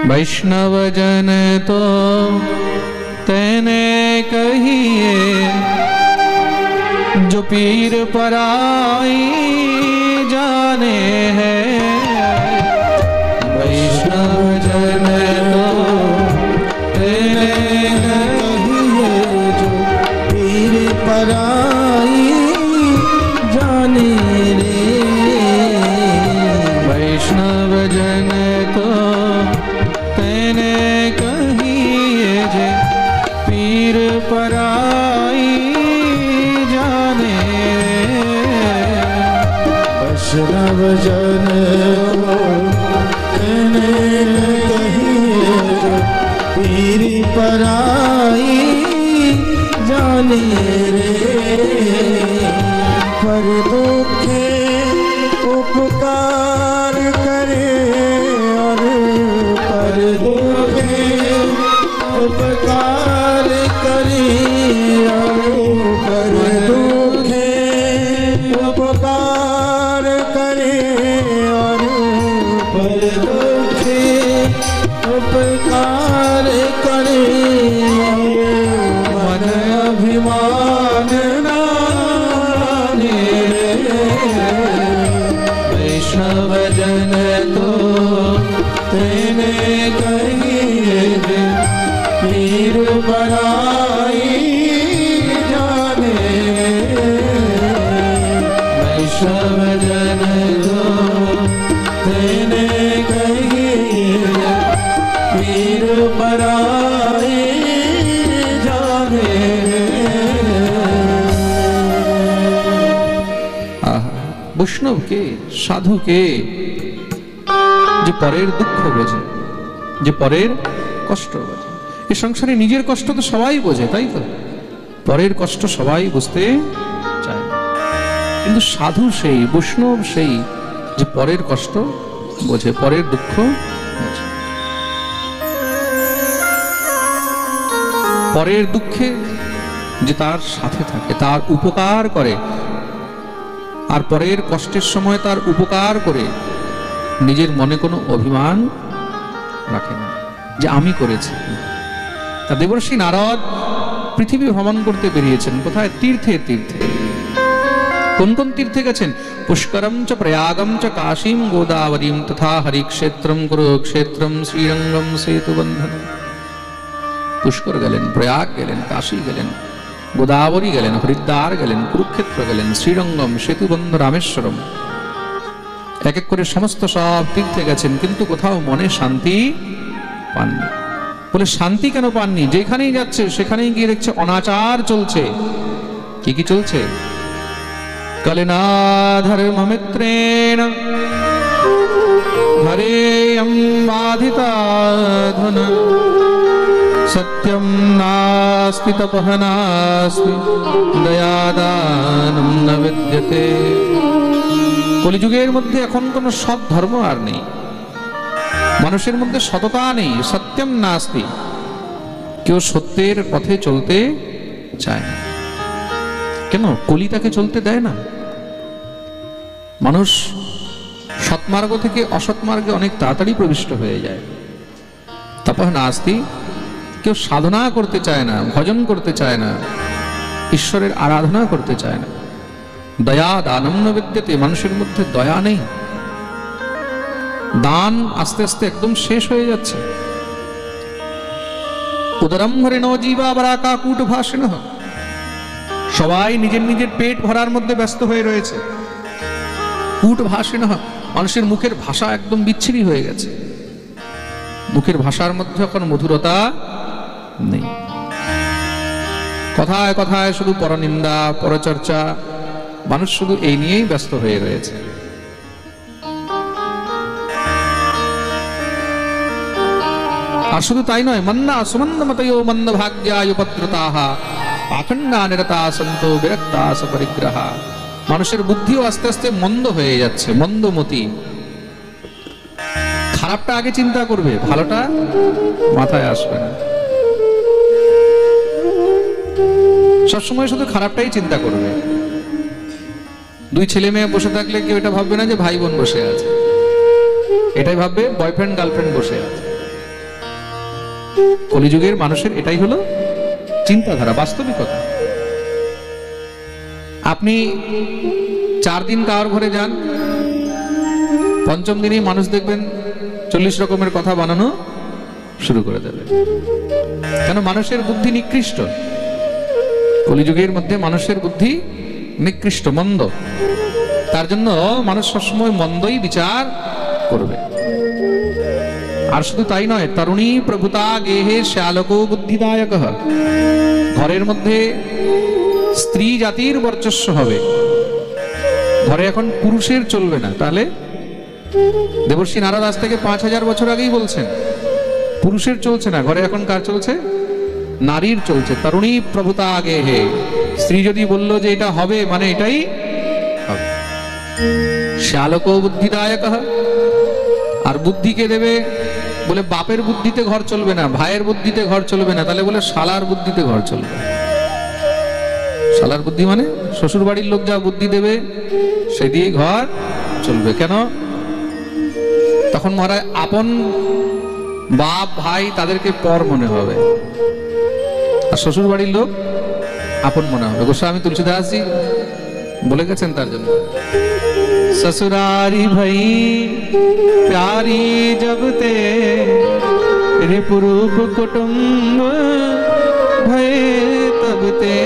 বৈষ্ণব জন তো তেনে কহিয়ে, जो पीर पराई जाने हैं। वैष्णव जन तो तेने कहिए, जो पीर पराई जाने रे। वैष्णव जन तो तेने पराई जाने वैष्णव जन को तेने कहिए पीर पराई जाने रे पर दुखे उपकार करे और पर दुखे उपकार करे और पर दुखे उपकार करे और पर दुखे उपकार करे मन अभिमान नाने वैष्णव जन तो तेने कहिए पीर पराई जाने वैष्णव जन तो तेने कहिए पीर पराई जाने বৈষ্ণব কে, সাধু কে, যে পরের দুঃখ বোঝে, যে পরের কষ্ট বোঝে। এই সংসারে নিজের কষ্ট তো সবাই বোঝে, তাই তো? পরের কষ্ট সবাই বুঝতে চায়, কিন্তু সাধু সেই, বৈষ্ণব সেই যে পরের কষ্ট বোঝে, পরের দুঃখ বোঝে। পরের দুঃখে যে তার সাথে থাকে, তার উপকার করে, আর পরের কষ্টের সময় তার উপকার করে নিজের মনে কোনো অভিমান রাখে না যে আমি করেছি। তা দেবর্ষি নারদ পৃথিবী ভ্রমণ করতে বেরিয়েছেন, কোথায়? তীর্থে তীর্থে। কোন কোন তীর্থে গেছেন? পুষ্করম চ প্রয়াগম চ কাশীম গোদাবরীম তথা হরিক্ষেত্রম কুরুক্ষেত্রম শ্রীরঙ্গম সেতুবন্ধন। পুষ্কর গেলেন, প্রয়াগ গেলেন, কাশী গেলেন, গোদাবরী গেলেন, হরিদ্বার গেলেন, কুরুক্ষেত্র গেলেন, শ্রীরঙ্গম, সেতুবন্ধ, রামেশ্বরম, এক এক করে সমস্ত সব তীর্থে গেছেন, কিন্তু কোথাও মনে শান্তি পাননি। বলে শান্তি কেন পাননি? যেখানেই যাচ্ছে সেখানেই গিয়ে দেখছে অনাচার চলছে। কি কি চলছে? কলিনা ধর্মমিত্রেণ হরেয়ম বাধিতাধুনা সত্যম নাস্তি তপঃ নাস্তি দয়াদানম ন বিদ্যতে। কলিযুগের মধ্যে এখন কোন সৎ ধর্ম আর নেই, মানুষের মধ্যে সততা নেই, সত্যম নাস্তি, কেউ সত্যের পথে চলতে চায় না। কেন? কলি তাকে চলতে দেয় না। মানুষ সৎমার্গ থেকে অসৎ মার্গে অনেক তাড়াতাড়ি প্রবিষ্ট হয়ে যায়। তপঃ নাস্তি, কেউ সাধনা করতে চায় না, ভজন করতে চায় না, ঈশ্বরের আরাধনা করতে চায় না। দয়া দানম ন বিদ্যতে, মানুষের মধ্যে দয়া নেই, দান আস্তে আস্তে একদম শেষ হয়ে যাচ্ছে। উদরম হরিণ জীবা বরাকা কূট ভাষিণ, সবাই নিজের নিজের পেট ভরার মধ্যে ব্যস্ত হয়ে রয়েছে। কূট ভাষিণ, মানুষের মুখের ভাষা একদম বিচ্ছিরি হয়ে গেছে, মুখের ভাষার মধ্যে এখন মধুরতা নেই। কথায় কথায় শুধু পরনিন্দা, পরচর্চা, মানুষ শুধু এই নিয়েই ব্যস্ত হয়ে রয়েছে। আর শুধু তাই নয়, মন্না সুমন্দ মতয়ো মন্দ ভাগ্যায় উপদ্রতাহ পাখণ্ডা নিরতা সন্ত বিরক্তা সপরিগ্রহা। মানুষের বুদ্ধিও আস্তে আস্তে মন্দ হয়ে যাচ্ছে, মন্দমতি। খারাপটা আগে চিন্তা করবে, ভালোটা মাথায় আসবে না। সবসময় শুধু খারাপটাই চিন্তা করবে। দুই ছেলে মেয়ে বসে থাকলে কেউ এটা ভাববে না যে ভাই বোন বসে আছে, এটাই ভাববে বয়ফ্রেন্ড গার্লফ্রেন্ড বসে আছে। কলিযুগের মানুষের এটাই হলো চিন্তাধারা, বাস্তবিকতা। আপনি 4 দিন কার ঘরে যান, পঞ্চম দিনেই মানুষ দেখবেন 40 রকমের কথা বানানো শুরু করে দেবে। কেন? মানুষের বুদ্ধি নিকৃষ্ট। কলিযুগের মধ্যে মানুষের বুদ্ধি নিকৃষ্ট, মন্দ। তার জন্য মানুষ সবসময় মন্দই বিচার করবে। আর শুধু তাই নয়, তরুণী প্রভুতা গেহে শ্যালকো বুদ্ধিদায়ক। ঘরের মধ্যে স্ত্রী জাতির বর্চস্ব হবে, ঘরে এখন পুরুষের চলবে না। তাহলে দেবর্ষি নারদ আজ থেকে 5000 বছর আগেই বলছেন পুরুষের চলছে না, ঘরে এখন কার চলছে? নারীর চলছে। তরুণী প্রভুতা গেহে, স্ত্রী যদি বললো যে এটা হবে মানে এটাই হবে। শ্যালকো বুদ্ধিদায়ক, আর বুদ্ধিকে দেবে বলে বাপের বুদ্ধিতে ঘর চলবে না, ভাইয়ের বুদ্ধিতে ঘর চলবে না, তাহলে বলে শালার বুদ্ধিতে ঘর চলবে। শালার বুদ্ধি মানে শ্বশুর বাড়ির লোক যা বুদ্ধি দেবে সে দিয়ে ঘর চলবে। কেন? তখন মহারাজ আপন বাপ ভাই তাদেরকে পর মনে হবে, আর শ্বশুর বাড়ির লোক আপন মনে হবে। গোস্বামী তুলসীদাসজি বলে গেছেন তার জন্য, ससुरारी भई प्यारी जब ते रिपुरूप कुटुंब भय तब ते।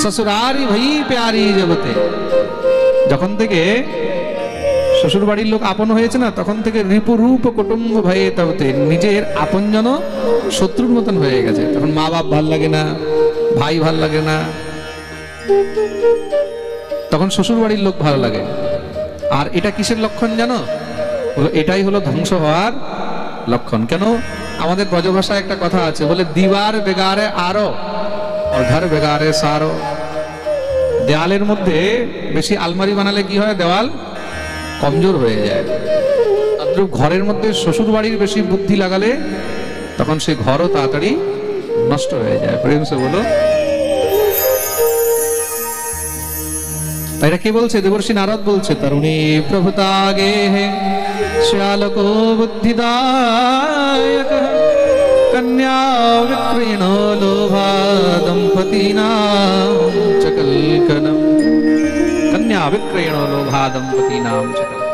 ससुरारी भई प्यारी जब ते, যখন থেকে শ্বশুর বাড়ির লোক আপন হয়েছে না, তখন থেকে রিপুরূপ কুটুম্ব ভয়ে তব তে, নিজের আপনজন শত্রুর মতন হয়ে গেছে। তখন মা বাপ ভাল লাগে না, ভাই ভাল লাগে না, তখন শ্বশুর বাড়ির লোক ভালো লাগে। আর এটা কিসের লক্ষণ জানো? এটাই হলো ধ্বংস হওয়ার লক্ষণ। কেন? আমাদের ব্রজভাষায় একটা কথা আছে, বলে দিবার বেগারে আরো আর ঘর বেগারে সারো। দেওয়ালের মধ্যে বেশি আলমারি বানালে কি হয়? দেওয়াল কমজোর হয়ে যায়। তদ্রূপ ঘরের মধ্যে শ্বশুর বাড়ির বেশি বুদ্ধি লাগালে তখন সেই ঘরও তাড়াতাড়ি নষ্ট হয়ে যায়। প্রেম সে বলো। এটা কে বলছে? দেবর্ষি নারদ বলছে, তরুণী প্রভুতা গেহে শ্যালকো বুদ্ধিদায়ক কন্যা বিক্রীণ লোভা দম্পতিনাম চ কলকনম। কন্যা বিক্রীণ লোভা দম্পতিনাম চ কলকনম।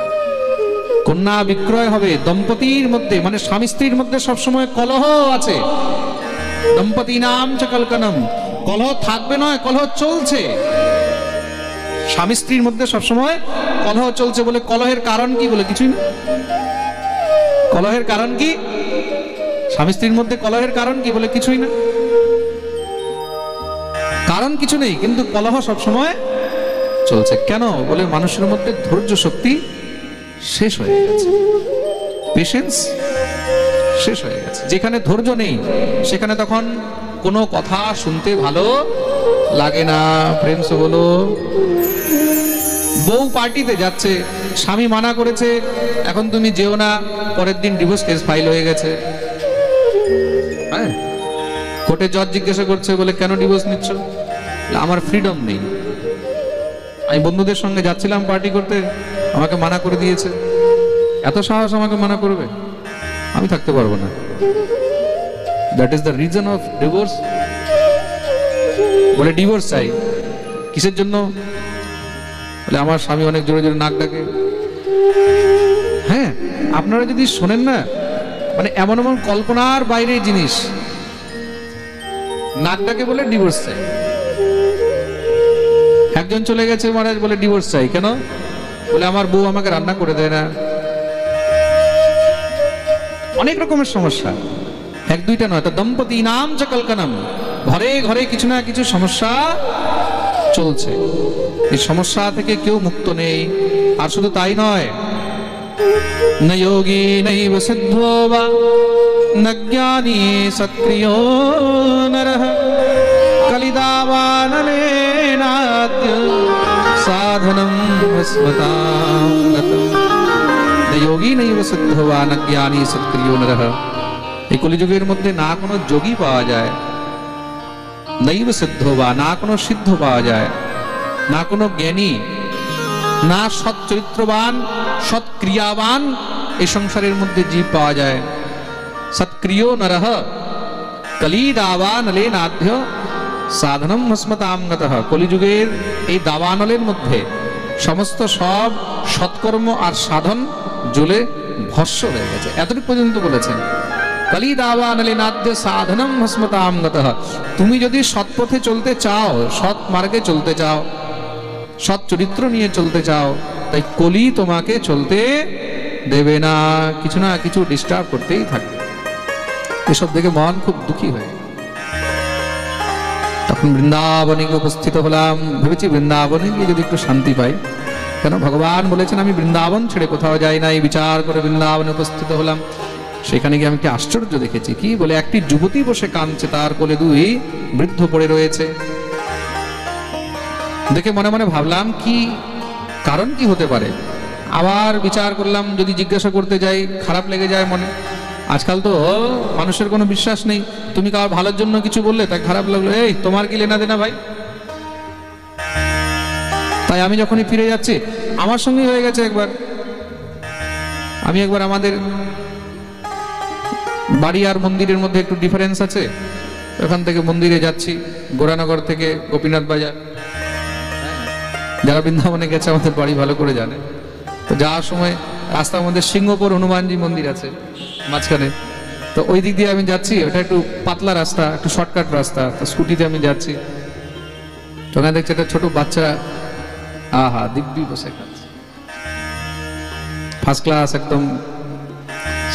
কন্যা বিক্রয় হবে দম্পতির মধ্যে, মানে স্বামী স্ত্রীর মধ্যে সবসময় কলহ আছে। দম্পতিনাম চ কলকনম, কলহ থাকবে নয়, কলহ চলছে। স্বামী স্ত্রীর মধ্যে সবসময় কলহ চলছে। বলে কলহের কারণ কি? বলে কিছুই না। কলহের কারণ কি? স্বামী স্ত্রীর মধ্যে কলহের কারণ কি? বলে কিছুই না, কারণ কিছু নেই, কিন্তু কলহ সবসময় চলছে। কেন? বলে মানুষের মধ্যে ধৈর্য শক্তি শেষ হয়ে গেছে, পেশেন্স শেষ হয়ে গেছে। যেখানে ধৈর্য নেই সেখানে তখন কোনো কথা শুনতে ভালো লাগে না। প্রেম সে বলো। বউ পার্টিতে যাচ্ছে, স্বামী মানা করেছে এখন তুমি যেও না, পরের দিন ডিভোর্স কেস ফাইল হয়ে গেছে। হ্যাঁ, কোর্টে জজ জিজ্ঞাসা করছে, বলে কেন ডিভোর্স নিচ্ছ? আমার ফ্রিডম নেই, আমি বন্ধুদের সঙ্গে যাচ্ছিলাম পার্টি করতে, আমাকে মানা করে দিয়েছে। এত সাহস আমাকে মানা করবে? আমি থাকতে পারবো না। That is the reason of divorce. বলে ডিভোর্স চাই, কিসের জন্য? বলে আমার স্বামী অনেক জোরে জোরে নাক ডাকে। হ্যাঁ, আপনারা যদি শোনেন না, মানে এমন এমন কল্পনার বাইরে জিনিস। নাক ডাকে বলে ডিভোর্স চাই। একজন চলে গেছে মহারাজ, বলে ডিভোর্স চাই। কেন? বলে আমার বউ আমাকে রান্না করে দেয় না। অনেক রকমের সমস্যা, এক দুইটা নয়। তো দম্পতি নাম চ কলকনম, ঘরে ঘরে কিছু না কিছু সমস্যা চলছে। এই সমস্যা থেকে কেউ মুক্ত নেই। আর শুধু তাই নয়, ন যোগী নৈব সিদ্ধো বা ন জ্ঞানী সক্রিয় নরঃ কলিদাবানলেনাদ্য সাধনম স্মতাম গতম। ন যোগী নৈব সিদ্ধো বা ন জ্ঞানী সক্রিয় নরঃ। এই কলিযুগের মধ্যে না কোনো যোগী পাওয়া যায়, নৈব সিদ্ধ বা না কোনো সিদ্ধ পাওয়া যায়, না কোনো জ্ঞানী, না সৎ চরিত্রবান সৎক্রিয়াবান এই সংসারের মধ্যে জীব পাওয়া যায়। সৎক্রিয় নরঃ কলিদাবানলেনাদ্য সাধনম স্মতাম গতঃ। কলিযুগের এই দাবানলের মধ্যে সমস্ত সব সৎকর্ম আর সাধন জ্বলে ভস্ম হয়ে গেছে। এতটুকু পর্যন্ত বলেছেন, কলিদাবানলেনাদ্য সাধনম স্মতাম গতঃ। তুমি যদি সৎ পথে চলতে চাও, সৎ মার্গে চলতে চাও, সৎ চরিত্র নিয়ে চলতে চাও, তাই কলি তোমাকে চলতে দেবে না, কিছু না কিছু ডিস্টার্ব করতেই থাকবে। এসব দেখে মন খুব দুঃখী হয়ে তখন বৃন্দাবনে গিয়ে উপস্থিত হলাম। ভেবেছি বৃন্দাবনে গিয়ে যদি একটু শান্তি পাই, কেন ভগবান বলেছেন আমি বৃন্দাবন ছেড়ে কোথাও যাই না। এই বিচার করে বৃন্দাবনে উপস্থিত হলাম। সেখানে গিয়ে আমি একটি আশ্চর্য দেখেছি। কি বলে, একটি যুবতী বসে কাঁদছে, তার কোলে দুই বৃদ্ধ পড়ে রয়েছে। দেখে মনে মনে ভাবলাম কি কারণ কি হতে পারে। আবার বিচার করলাম, যদি জিজ্ঞাসা করতে যাই খারাপ লেগে যায় মনে। আজকাল তো মানুষের কোনো বিশ্বাস নেই। তুমি কারোর ভালোর জন্য কিছু বললে তাই খারাপ লাগলো, এই তোমার কি লেনা দেনা ভাই। তাই আমি যখনই ফিরে যাচ্ছি, আমার সঙ্গে হয়ে গেছে একবার। আমি একবার আমাদের বাড়ি আর মন্দিরের মধ্যে একটু ডিফারেন্স আছে, ওখান থেকে মন্দিরে যাচ্ছি গোরানগর থেকে গোপীনাথ বাজার। যারা বৃন্দাবনে গেছে আমাদের বাড়ি ভালো করে জানে। তো যাওয়ার সময় রাস্তার মধ্যে সিংহপুর হনুমানজি মন্দির আছে মাঝখানে, তো ওই দিক দিয়ে আমি যাচ্ছি। ওটা একটু পাতলা রাস্তা, একটু শর্টকাট রাস্তা। তো স্কুটিতে আমি যাচ্ছি, তো ওখানে দেখছি একটা ছোট বাচ্চা আহা দিব্যি বসে খাচ্ছে, ফার্স্ট ক্লাস একদম,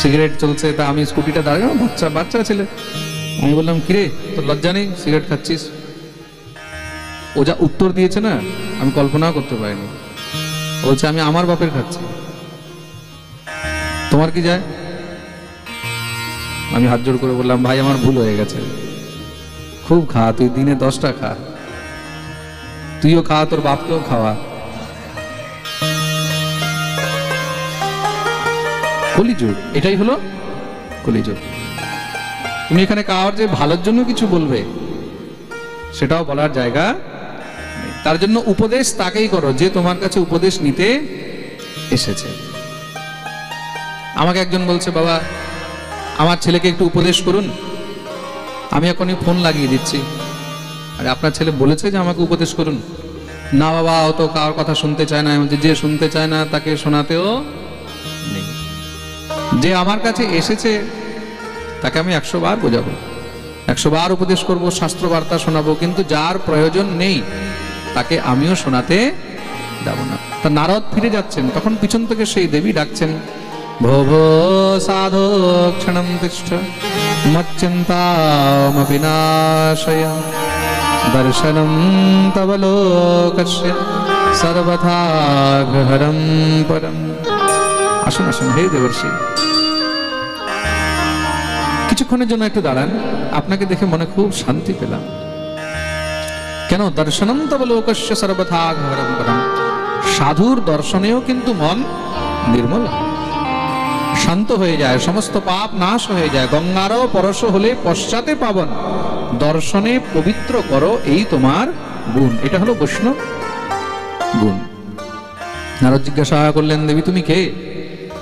সিগারেট চলছে। তা আমি স্কুটিটা দাঁড়ালাম, বাচ্চা ছেলে। আমি বললাম, কিরে তোর লজ্জা নেই, সিগারেট খাচ্ছিস? ও যা উত্তর দিয়েছে না, আমি কল্পনাও করতে পারিনি। বলছে আমি আমার বাপের খাচ্ছি, তোমার কি যায়? আমি হাত জোড় করে বললাম, ভাই আমার ভুল হয়ে গেছে, খুব খা, তুই দিনে 10টা খা, তুইও খা, তোর বাপকেও খাওয়া। কলিযুগ, এটাই হলো কলিযুগ। তুমি এখানে কার যে ভালোর জন্য কিছু বলবে সেটাও বলার জায়গা নেই। তার জন্য উপদেশ তাকেই করো যে তোমার কাছে উপদেশ নিতে এসেছে। আমাকে একজন বলছে, বাবা আমার ছেলেকে একটু উপদেশ করুন। আমি এখনই ফোন লাগিয়ে দিচ্ছি। আরে আপনার ছেলে বলেছে যে আমাকে উপদেশ করুন? না বাবা, ও তো কার কথা শুনতে চায় না। যে শুনতে চায় না তাকে শোনাতেও নেই। যে আমার কাছে এসেছে তাকে আমি 100 বার বোঝাবো, 100 বার উপদেশ করব, শাস্ত্র বার্তা শোনাবো, কিন্তু যার প্রয়োজন নেই তাকে আমিও শোনাতে যাব না। তা নারদ ফিরে যাচ্ছেন, তখন পিছন থেকে সেই দেবী ডাকছেন, ভব সাধু ক্ষণম তিষ্ঠ মচ্চিন্তামপি নাশয় দর্শনম তব লোকস্য সর্বথা গ্রহণম পরম। আসুন আসুন হে দেবর্ষি, কিছুক্ষণের জন্য একটু দাঁড়ান। আপনাকে দেখে মনে খুব শান্তি পেলাম। কেন? দর্শনম তব লোকস্য সর্বথা গ্রহণম পরম। সাধুর দর্শনেও কিন্তু মন নির্মল শান্ত হয়ে যায়, সমস্ত পাপ নাশ হয়ে যায়। গঙ্গারও পরশ হলে পশ্চাতে পাবন, দর্শনে পবিত্র করো এই তোমার গুণ। এটা হলো বৈষ্ণব গুণ। নারদ জিজ্ঞাসা করলেন, দেবী তুমি কে?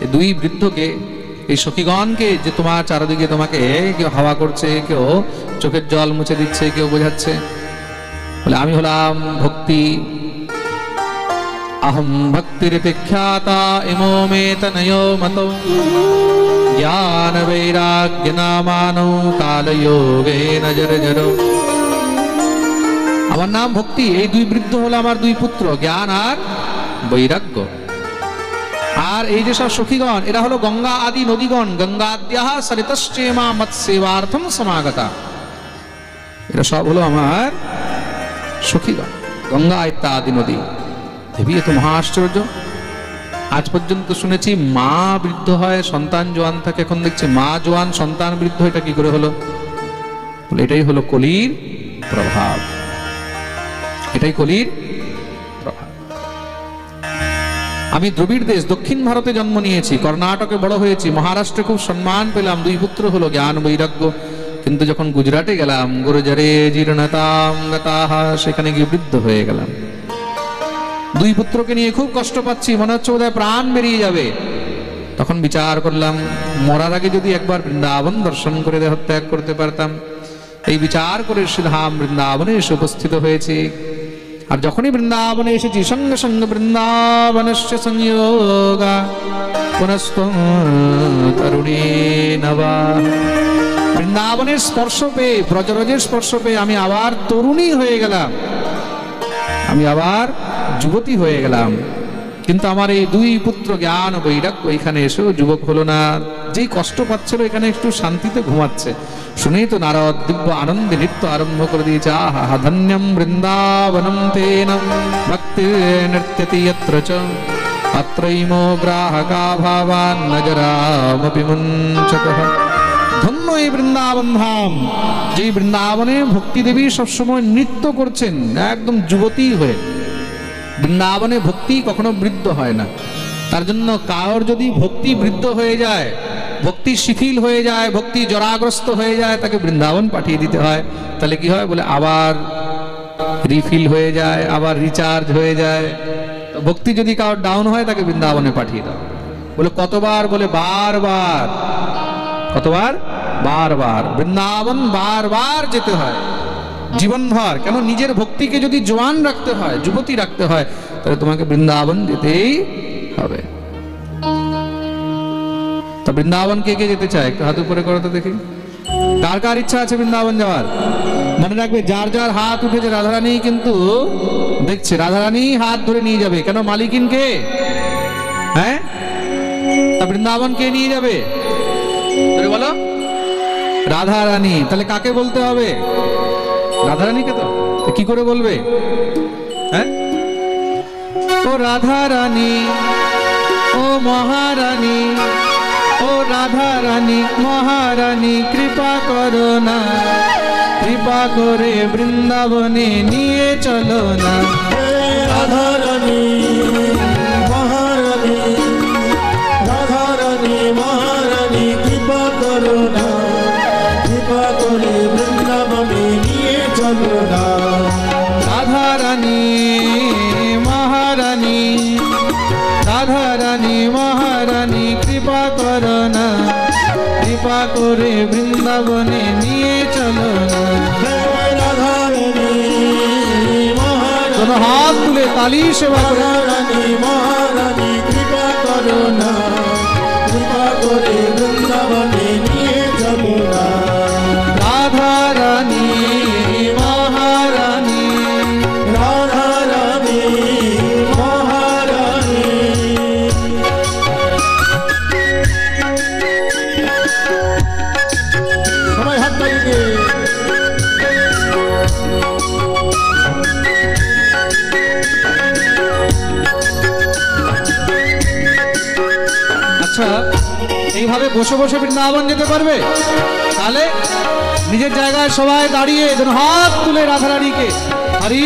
এই দুই বৃদ্ধকে, এই সখীগণকে যে তোমার চারদিকে তোমাকে কেউ হাওয়া করছে, কেউ চোখের জল মুছে দিচ্ছে, কেউ বোঝাচ্ছে, বলে আমি হলাম ভক্তি। अहम भक्तिरिति ख्याता इमो मे तनयो मतो ज्ञान वैराग्य नामानो कालयोगेन जर्जरो। আমার নাম ভক্তি। এই দুই বৃদ্ধ হলো আমার দুই পুত্র, জ্ঞান আর বৈরাগ্য। আর এই যে সব সখীগণ, এরা হলো গঙ্গা আদি নদীগণ। গঙ্গাদ্যাঃ সরিতশ্চেমা মৎসেবার্থম সমাগতা। এরা সব হলো আমার সখীগণ, গঙ্গা ইত্যাদি নদী। দেবী এ তো মহা আশ্চর্য। আজ পর্যন্ত শুনেছি মা বৃদ্ধ হয়, সন্তান জোয়ান থাকে, এখন দেখছি মা জোয়ান সন্তান বৃদ্ধ। এটা কি করে হলো? বলে এটাই হলো কলির প্রভাব, এটাই কলির প্রভাব। আমি দ্রবিড় দেশ দক্ষিণ ভারতে জন্ম নিয়েছি, কর্ণাটকে বড় হয়েছি, মহারাষ্ট্রে খুব সম্মান পেলাম, দুই পুত্র হলো জ্ঞান বৈরাগ্য। কিন্তু যখন গুজরাটে গেলাম, গুরুজরে জীর্ণতাম গতাহ, সেখানে গিয়ে বৃদ্ধ হয়ে গেলাম। দুই পুত্রকে নিয়ে খুব কষ্ট পাচ্ছি, মনে হচ্ছে বোধহয় প্রাণ বেরিয়ে যাবে। তখন বিচার করলাম, মরার আগে যদি একবার বৃন্দাবন দর্শন করে দেহ ত্যাগ করতে পারতাম। এই বিচার করে শ্রীধাম বৃন্দাবনে এসে উপস্থিত হয়েছি। আর যখনই বৃন্দাবনে এসেছি, সঙ্গে সঙ্গে বৃন্দাবনস্য সংযোগা পুনস্তং তরুণী নবা। বৃন্দাবনের স্পর্শ পেয়ে, ব্রজরজের স্পর্শ পেয়ে আমি আবার তরুণী হয়ে গেলাম, আমি আবার যুবতী হয়ে গেলাম। কিন্তু আমার এই দুই পুত্র জ্ঞান ও বৈরাগ্য এখানে এসেও যুবক হলো না, যেই কষ্ট পাচ্ছিল এখানে একটু শান্তিতে ঘুমাচ্ছে। শুনেই তো নারদ দিব্য আনন্দে নৃত্য আরম্ভ করে দিয়েছে। আহা ধন্যম বৃন্দাবনম তেন ভক্তি নৃত্যতি যত্র চ অত্রৈমো গ্রাহকা ভাবান নজরামপি মুঞ্চতঃ। ধন্য এই বৃন্দাবন ধাম, যে বৃন্দাবনে ভক্তি দেবী সবসময় নৃত্য করছেন একদম যুবতী হয়ে। বৃন্দাবনে ভক্তি কখনো বৃদ্ধ হয় না। তার জন্য কারোর যদি ভক্তি বৃদ্ধ হয়ে যায়, ভক্তি শিথিল হয়ে যায়, ভক্তি জরাগ্রস্ত হয়ে যায়, তাকে বৃন্দাবন পাঠিয়ে দিতে হয়। তাহলে কি হয় বলে আবার রিফিল হয়ে যায়, আবার রিচার্জ হয়ে যায়। তো ভক্তি যদি কারোর ডাউন হয় তাকে বৃন্দাবনে পাঠিয়ে দাও। বলে কতবার? বলে বারবার। কতবার? বারবার। বৃন্দাবন বারবার যেতে হয় জীবনভর। কেন? নিজের ভক্তিকে যদি জোয়ান রাখতে হয়, যুবতী রাখতে হয়, তাহলে তোমাকে বৃন্দাবন যেতেই হবে। তা বৃন্দাবন কে কে যেতে চায়? একটু হাত উপরে করো তো দেখি। কার কার ইচ্ছা আছে বৃন্দাবন যাওয়ার? মনে রাখবে, যার যার হাত উঠেছে রাধারানী কিন্তু দেখছে, রাধারানী হাত ধরে নিয়ে যাবে। কেন? মালিকিন কে? হ্যাঁ, তা বৃন্দাবন কে নিয়ে যাবে? বলো রাধারানী। তাহলে কাকে বলতে হবে? রাধারানীকে। তো কি করে বলবে? হ্যাঁ, ও রাধারানী, ও মহারানী, ও রাধারানী মহারানী কৃপা করো না, কৃপা করে বৃন্দাবনে নিয়ে চলো না। রাধারানী মহারানী, রাধারানী মহারানী কৃপা করো না, কৃপা করে বৃন্দাবনে নিয়ে চলো না। রাধারানী মহারানী, রাধারানী মহারানী কৃপা করো না, কৃপা করে বৃন্দাবনে নিয়ে চলো না। রাধারানী মহারানী, হাত তুলে তালি সেবা করে। রাধারানী মহারানী কৃপা করো না, কৃপা করে বৃন্দাবনে নিয়ে চলো না। রাধারানী মহারানী, রাধারানী মহারানী। সবাই হাত তালি দিয়ে। আচ্ছা, এইভাবে বসে বসে বৃন্দাবন যেতে পারবে? তাহলে নিজের জায়গায় সবাই দাঁড়িয়ে যেন হাত তুলে রাধারানীকে হরি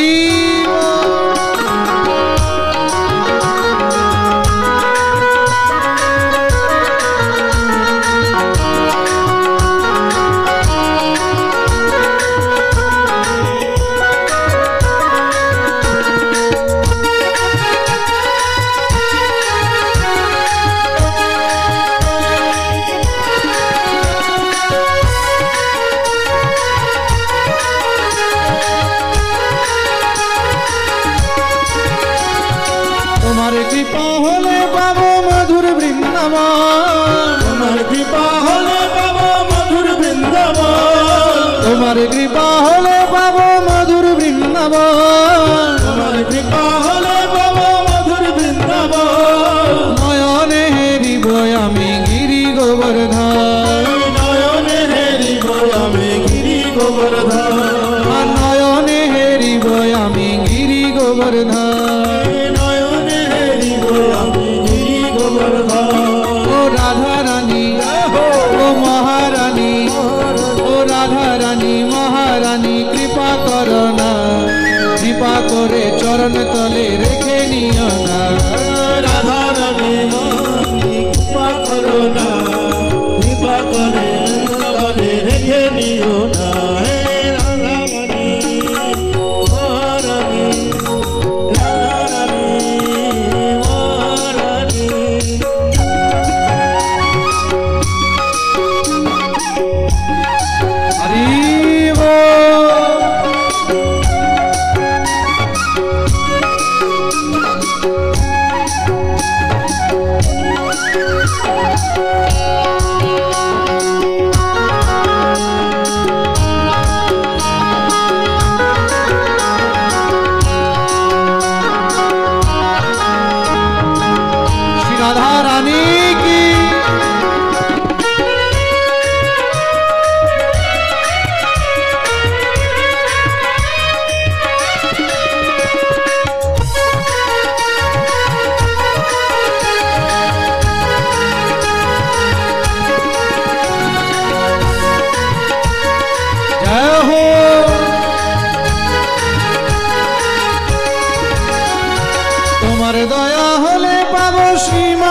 কৃপা হলে পাবো মধুর বৃন্দাবন, তোমার কৃপা হলে পাবো মধুর বৃন্দাবন, তোমার কৃপা হলে পাবো মধুর বৃন্দাবন, তোমার কৃপা হলে পাবো মধুর বৃন্দাবন। নয়নে হেরিব আমি গিরি গোবর্ধন, নয়নে হেরিব আমি গিরি গোবর্ধন, নয়নে হেরিব আমি গিরি গোবর্ধন। নয়নে হেরিব আমি গিরি গোবর্ধন। ও রাধারানী, ও মহারানী, ও রাধারানী মহারানী কৃপা করো না, কৃপা করে চরণ তলে রেখে নিও না। রাধারানী কৃপা করো না, কৃপা করে তলে রেখে নিও না। হে রাধারানী মহারানী, রাধারানী মহারানী। হরি বল।